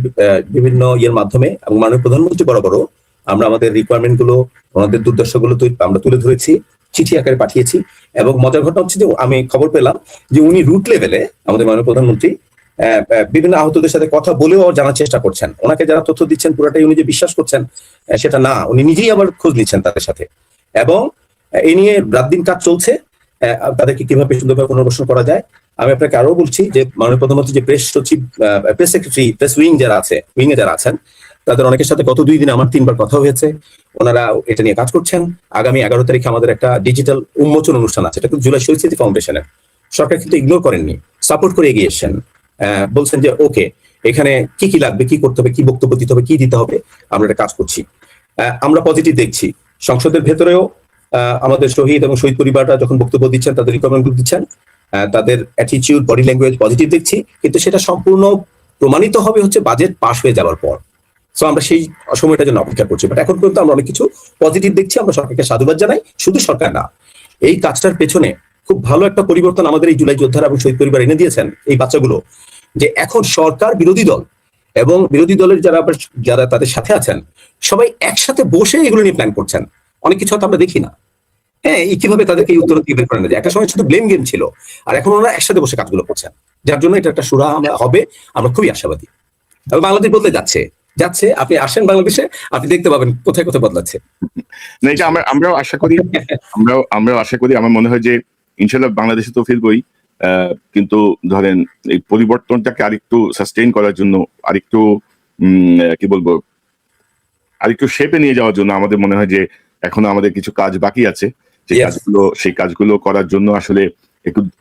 [SPEAKER 2] বিভিন্ন ইয়ের মাধ্যমে এবং মাননীয় প্রধানমন্ত্রী বরাবরও আমরা আমাদের রিকোয়ারমেন্ট গুলো, ওনাদের দুর্দশা গুলো আমরা তুলে ধরেছি, চিঠি আকারে পাঠিয়েছি। এবং মজার ঘটনা হচ্ছে যে আমি খবর পেলাম যে উনি রুট লেভেলে, আমাদের মাননীয় প্রধানমন্ত্রী বিভিন্ন আহতদের সাথে কথা বলেও জানার চেষ্টা করছেন। ওনাকে যারা তথ্য দিচ্ছেন পুরাটাই উনি যে বিশ্বাস করছেন সেটা না, উনি নিজেই আবার খোঁজ নিচ্ছেন তাদের সাথে, এবং এই নিয়ে রাত দিন কাজ চলছে, তাদেরকে কিভাবে সুন্দরভাবে পুনর্বাসন করা যায়। আমি আপনাকে আরো বলছি যে মাননীয় প্রধানমন্ত্রী যে প্রেস সচিব, প্রেস সেক্রেটারি, প্রেস উইং যারা আছে, উইংয়ে যারা আছেন, তাদের অনেকের সাথে গত 2 দিনে আমার 3বার কথা হয়েছে। ওনারা এটা নিয়ে কাজ করছেন। আগামী 11 তারিখে আমাদের একটা ডিজিটাল উন্মোচন অনুষ্ঠান আছে, এটা কিন্তু জুলাই শহীদ স্মৃতি ফাউন্ডেশনের। সরকার কিন্তু ইগনোর করেননি, সাপোর্ট করে এগিয়ে এসেছেন, বলছেন যে ওকে এখানে কি কি লাগবে, কি করতে হবে, কি বক্তব্য দিতে হবে, কি দিতে হবে, আমরা এটা কাজ করছি। আমরা পজিটিভ দেখছি। সংসদের ভেতরেও আমাদের শহীদ এবং শহীদ পরিবাররা যখন বক্তব্য দিচ্ছেন, তাদের রিকমেন্ড দিচ্ছেন, তাদের অ্যাটিটিউড, বডি ল্যাঙ্গুয়েজ পজিটিভ দেখছি। কিন্তু সেটা সম্পূর্ণ প্রমাণিত হবে হচ্ছে বাজেট পাস হয়ে যাওয়ার পর। সো আমরা সেই সময়টার জন্য অপেক্ষা করছি, বাট এখন পর্যন্ত আমরা অনেক কিছু পজিটিভ দেখছি। আমরা সরকারকে সাধুবাদ জানাই, শুধু সরকার না, এই কাজটার পেছনে খুব ভালো একটা পরিবর্তন আমাদের এই জুলাই যোদ্ধারা এবং শহীদ পরিবার এনে দিয়েছেন এই বাচ্চাগুলো, যে এখন সরকার, বিরোধী দল এবং বিরোধী দলের যারা তাদের সাথে আছেন সবাই একসাথে বসে এগুলো নিয়ে প্ল্যান করছেন। অনেক কিছু হয়তো আমরা দেখি না, হ্যাঁ, কিভাবে তাদেরকে এই উত্তর থেকে বের করে নেওয়া যায়। একটা সময় শুধু ব্লেম গেম ছিল, আর এখন ওরা একসাথে বসে কাজগুলো করছেন, যার জন্য এটা একটা সুরা হবে। আমরা খুবই আশাবাদী। এবং বাংলাদেশ বদলে যাচ্ছে যাচ্ছে, আপনি আসেন বাংলাদেশে, আপনি দেখতে পাবেন কোথায় কোথায় বদলাচ্ছে।
[SPEAKER 1] না, এটা আমরাও আশা করি, আমরাও আশা করি। আমার মনে হয় যে ইনশাল্লাহ বাংলাদেশে তো ফিরবই, কিন্তু ধরেন এই পরিবর্তনটাকে আরেকটু সাস্টেইন করার জন্য, আরেকটু কি বলবো, আরেকটু শেপে নিয়ে যাওয়ার জন্য আমাদের মনে হয় যে এখনো আমাদের কিছু কাজ বাকি আছে। সেই কাজগুলো করার জন্য আসলে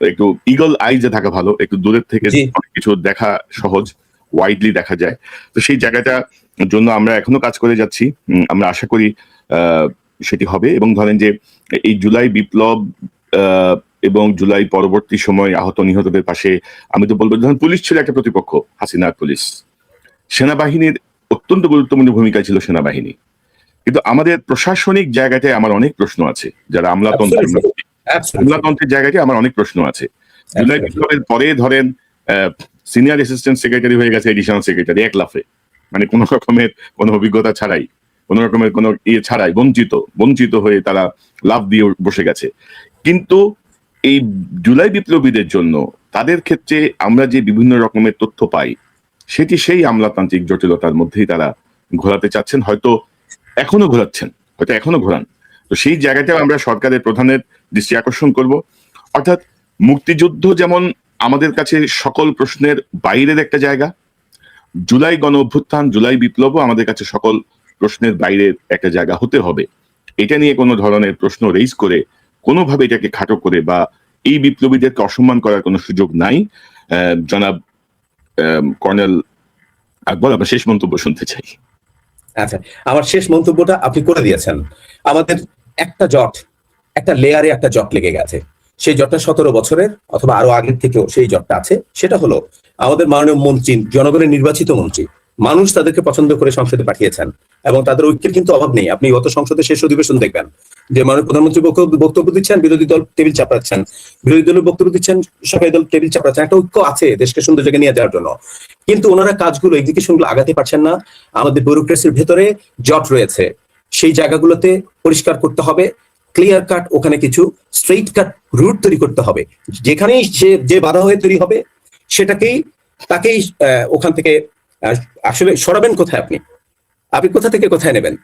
[SPEAKER 1] একটু ইগল আইজে থাকা ভালো, একটু দূরের থেকে অনেক কিছু দেখা সহজ, ওয়াইডলি দেখা যায়। তো সেই জায়গাটার জন্য আমরা এখনো কাজ করে যাচ্ছি। আমরা আশা করি সেটি হবে। এবং ধরেন যে এই জুলাই বিপ্লব এবং জুলাই পরবর্তী সময় আহত নিহতদের পাশে আমি তো বলবো, ধরেন পুলিশ ছিল একটা প্রতিপক্ষ, হাসিনার পুলিশ, সেনাবাহিনীর অত্যন্ত গুরুত্বপূর্ণ ভূমিকা ছিল সেনাবাহিনী, কিন্তু আমাদের প্রশাসনিক জায়গাটায় আমার অনেক প্রশ্ন আছে। যারা আমলাতন্ত্রের জায়গাটায় আমার অনেক প্রশ্ন আছে। জুলাই বিপ্লবের পরে ধরেন সিনিয়র অ্যাসিস্ট্যান্ট সেক্রেটারি হয়ে গেছে এডিশনাল সেক্রেটারি এক লাফে, মানে কোনো রকমের কোনো অভিজ্ঞতা ছাড়াই, কোনো রকমের কোনো ছাড়াই, বঞ্চিত হয়ে তারা লাফ দিয়ে বসে গেছে। কিন্তু এই জুলাই বিপ্লবীদের জন্য তাদের ক্ষেত্রে আমরা যে বিভিন্ন রকমের তথ্য পাই, সেটি সেই আমলাতান্ত্রিক জটিলতার মধ্যেই তারা ঘোরাতে চাচ্ছেন, হয়তো এখনো ঘোরান। তো সেই জায়গাটাও আমরা সরকারের প্রধানের দৃষ্টি আকর্ষণ করব। অর্থাৎ মুক্তিযুদ্ধ যেমন আমাদের কাছে সকল প্রশ্নের বাইরের একটা জায়গা, জুলাই গণ অভ্যুত্থান, জুলাই বিপ্লবও আমাদের কাছে সকল প্রশ্নের বাইরের একটা জায়গা হতে হবে। এটা নিয়ে কোনো ধরনের প্রশ্ন রেইজ করে কোনোভাবে এটাকে খাটো করে বা এই বিপ্লবীদেরকে অসম্মান করার কোনো সুযোগ নাই। জনাব কর্নেল আকবর, আপনার শেষ মন্তব্য শুনতে চাই।
[SPEAKER 2] আচ্ছা, আমার শেষ মন্তব্যটা আপনি করে দিয়েছেন। আমাদের একটা লেয়ারে একটা জট লেগে গেছে। সেই জটটা 17 বছরের অথবা আরো আগের থেকেও সেই জটটা আছে। সেটা হলো আমাদের মাননীয় মন্ত্রী, জনগণের নির্বাচিত মন্ত্রী, মানুষ তাদেরকে পছন্দ করে সংসদে পাঠিয়েছেন এবং তাদের ঐক্যের কিন্তু অভাব নেই। আপনি গত সংসদের শেষ অধিবেশন দেখবেন যে মাননীয় প্রধানমন্ত্রী বক্তব্য দিচ্ছেন, বিরোধী দল টেবিল চাপড়াচ্ছেন, বিরোধী দলের বক্তব্য দিচ্ছেন, সরকারি দল টেবিল চাপড়াচ্ছেন। একটা ঐক্য আছে দেশকে সুন্দর জায়গায় নিয়ে যাওয়ার জন্য, কিন্তু ওনারা কাজগুলো, এক্সিকিউশনগুলো আগাতে পারছেন না। আমাদের ব্যুরোক্রেসির ভেতরে জট রয়েছে, সেই জায়গাগুলোতে পরিষ্কার করতে হবে। ক্লিয়ার কাট ওখানে কিছু স্ট্রেইট কাট রুট তৈরি করতে হবে। যেখানেই যে বাধা হয়ে তৈরি হবে তাকেই ওখান থেকে আসলে সরাবেন কোথায়, আপনি কোথা থেকে কোথায় নেবেন।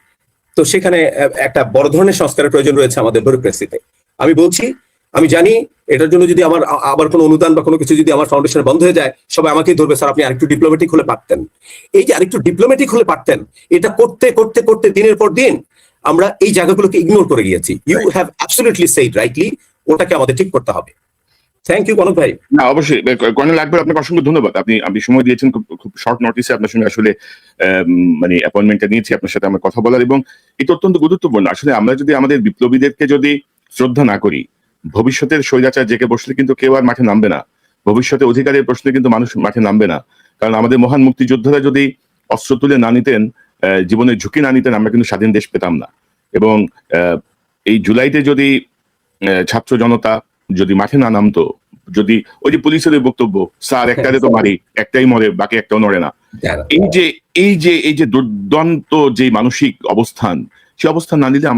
[SPEAKER 2] তো সেখানে একটা বড় ধরনের সংস্কারের প্রয়োজন রয়েছে আমাদের ব্যুরোক্রেসিতে। আমি জানি এটার জন্য যদি আমার আবার কোনো অনুদান বা কোনো কিছু যদি আমার ফাউন্ডেশনে বন্ধ হয়ে যায়, সবাই আমাকেই ধরবে, স্যার আপনি আরেকটু ডিপ্লোম্যাটিক হলে পারতেন। এই যে আরেকটু ডিপ্লোম্যাটিক হলে পারতেন, এটা করতে করতে করতে দিনের পর দিন আমরা এই জায়গাগুলোকে ইগনোর করে গিয়েছি। You have absolutely said rightly, ওটাকে আমাদের ঠিক করতে হবে। থ্যাংক ইউ কনক ভাই।
[SPEAKER 1] না, অবশ্যই কর্নেল আকবর, আপনাকে অসংখ্য ধন্যবাদ। আপনি সময় দিয়েছেন, খুব শর্ট নোটিসে আপনার সঙ্গে আসলে মানে অ্যাপয়েন্টমেন্টটা নিয়েছি আপনার সাথে আমার কথা বলার, এবং এটা অত্যন্ত গুরুত্বপূর্ণ। আসলে আমরা যদি আমাদের বিপ্লবীদেরকে যদি শ্রদ্ধা না করি, ভবিষ্যতের স্বৈরাচার জেগে বসলে কিন্তু কেউ আর মাঠে নামবে না। ভবিষ্যতে অধিকারের প্রশ্নে কিন্তু মানুষ মাঠে নামবে না। কারণ আমাদের মহান মুক্তিযোদ্ধারা যদি অস্ত্র তুলে না নিতেন, জীবনের ঝুঁকি না নিতেন, আমরা কিন্তু স্বাধীন দেশ পেতাম না। এবং এই জুলাইতে যদি ছাত্র জনতা যদি মাঠে না নামতো, যদি ওই যে পুলিশের বক্তব্য, স্যার একটারে তো মারি, একটাই মরে, বাকি একটাও নড়ে না, এই যে দুর্দান্ত যে মানসিক অবস্থান, সেই অবস্থান না নিলে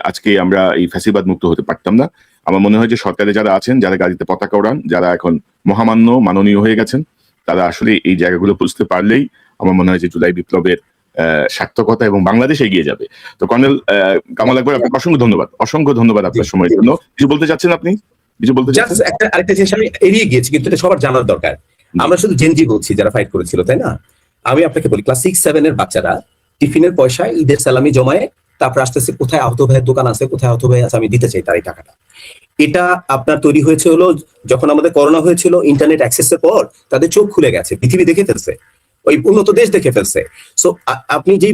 [SPEAKER 1] আজকে আমরা এই ফ্যাসিবাদ মুক্ত হতে পারতাম না। আমার মনে হয় যে সরকারে যারা আছেন, যারা গাড়িতে পতাকা ওড়ান, যারা এখন মাননীয় হয়ে গেছেন, তারা আসলে এই জায়গাগুলো বুঝতে পারলেই আমার মনে হয় যে জুলাই বিপ্লবের সার্থকতা এবং বাংলাদেশ এগিয়ে যাবে। তো কর্নেল কামাল আকবর, আপনাকে অসংখ্য ধন্যবাদ আপনার সময়ের জন্য। কিছু বলতে চাচ্ছেন আপনি?
[SPEAKER 2] আরেকটা জিনিস আমি এড়িয়ে গিয়েছি, কিন্তু এটা সবার জানার দরকার। আমরা শুধু জেনজি বলছি যারা ফাইট করেছিল, তাই না? আমি আপনাকে বলি, ক্লাস 6-7 এর বাচ্চারা টিফিনের পয়সায় ঈদের সালামি জমায়, তারপর আসতেছে কোথায় আহত ভাইয়ের দোকান আছে, কোথায় আহত ভাই আছে, আমি দিতে চাই তার এই টাকাটা। এটা আপনার তৈরি হয়েছে হলো যখন আমাদের করোনা হয়েছিল, ইন্টারনেট অ্যাক্সেসের পর তাদের চোখ খুলে গেছে, পৃথিবী দেখে ফেলছে, ওই উন্নত দেশ দেখে ফেলছে। সো আপনি যে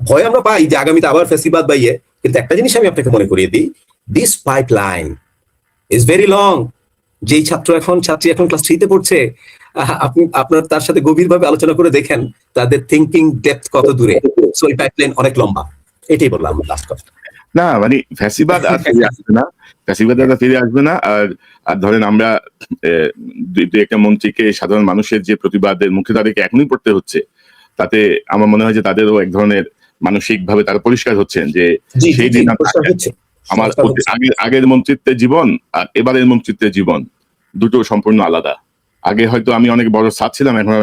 [SPEAKER 2] ভয় আমরা পাই যে আগামীতে আবার ফ্যাসিবাদ বাইয়ে, কিন্তু একটা জিনিস আমি আপনাকে মনে করিয়ে দিই, this pipeline is very long. যেই ছাত্রী এখন ক্লাস 3-তে পড়ছে, আপনি আপনার তার সাথে গভীরভাবে আলোচনা করে দেখেন তাদের থিঙ্কিং ডেপথ কত দূরে। সো এই পাইপলাইন অনেক লম্বা। এটাই বললাম লাস্ট কথা।
[SPEAKER 1] না মানে ফ্যাসিবাদ আর ফিরে আসবে না, ফ্যাসিবাদ আর ফিরে আসবে না। আর আর ধরেন আমরা দুই একটা মন্ত্রীকে সাধারণ মানুষের যে প্রতিবাদের মুখে তাদেরকে এখনই পড়তে হচ্ছে, তাতে আমার মনে হয় যে তাদেরও এক ধরনের মানসিক ভাবে তারা পরিষ্কার হচ্ছেন যে সেই দিন আমার আগের মন্ত্রিত্বের জীবন আর এবারের মন্ত্রিত্বের জীবন দুটো সম্পূর্ণ আলাদা। আগে হয়তো আমি অনেক বড় ছাদ ছিলাম, এখন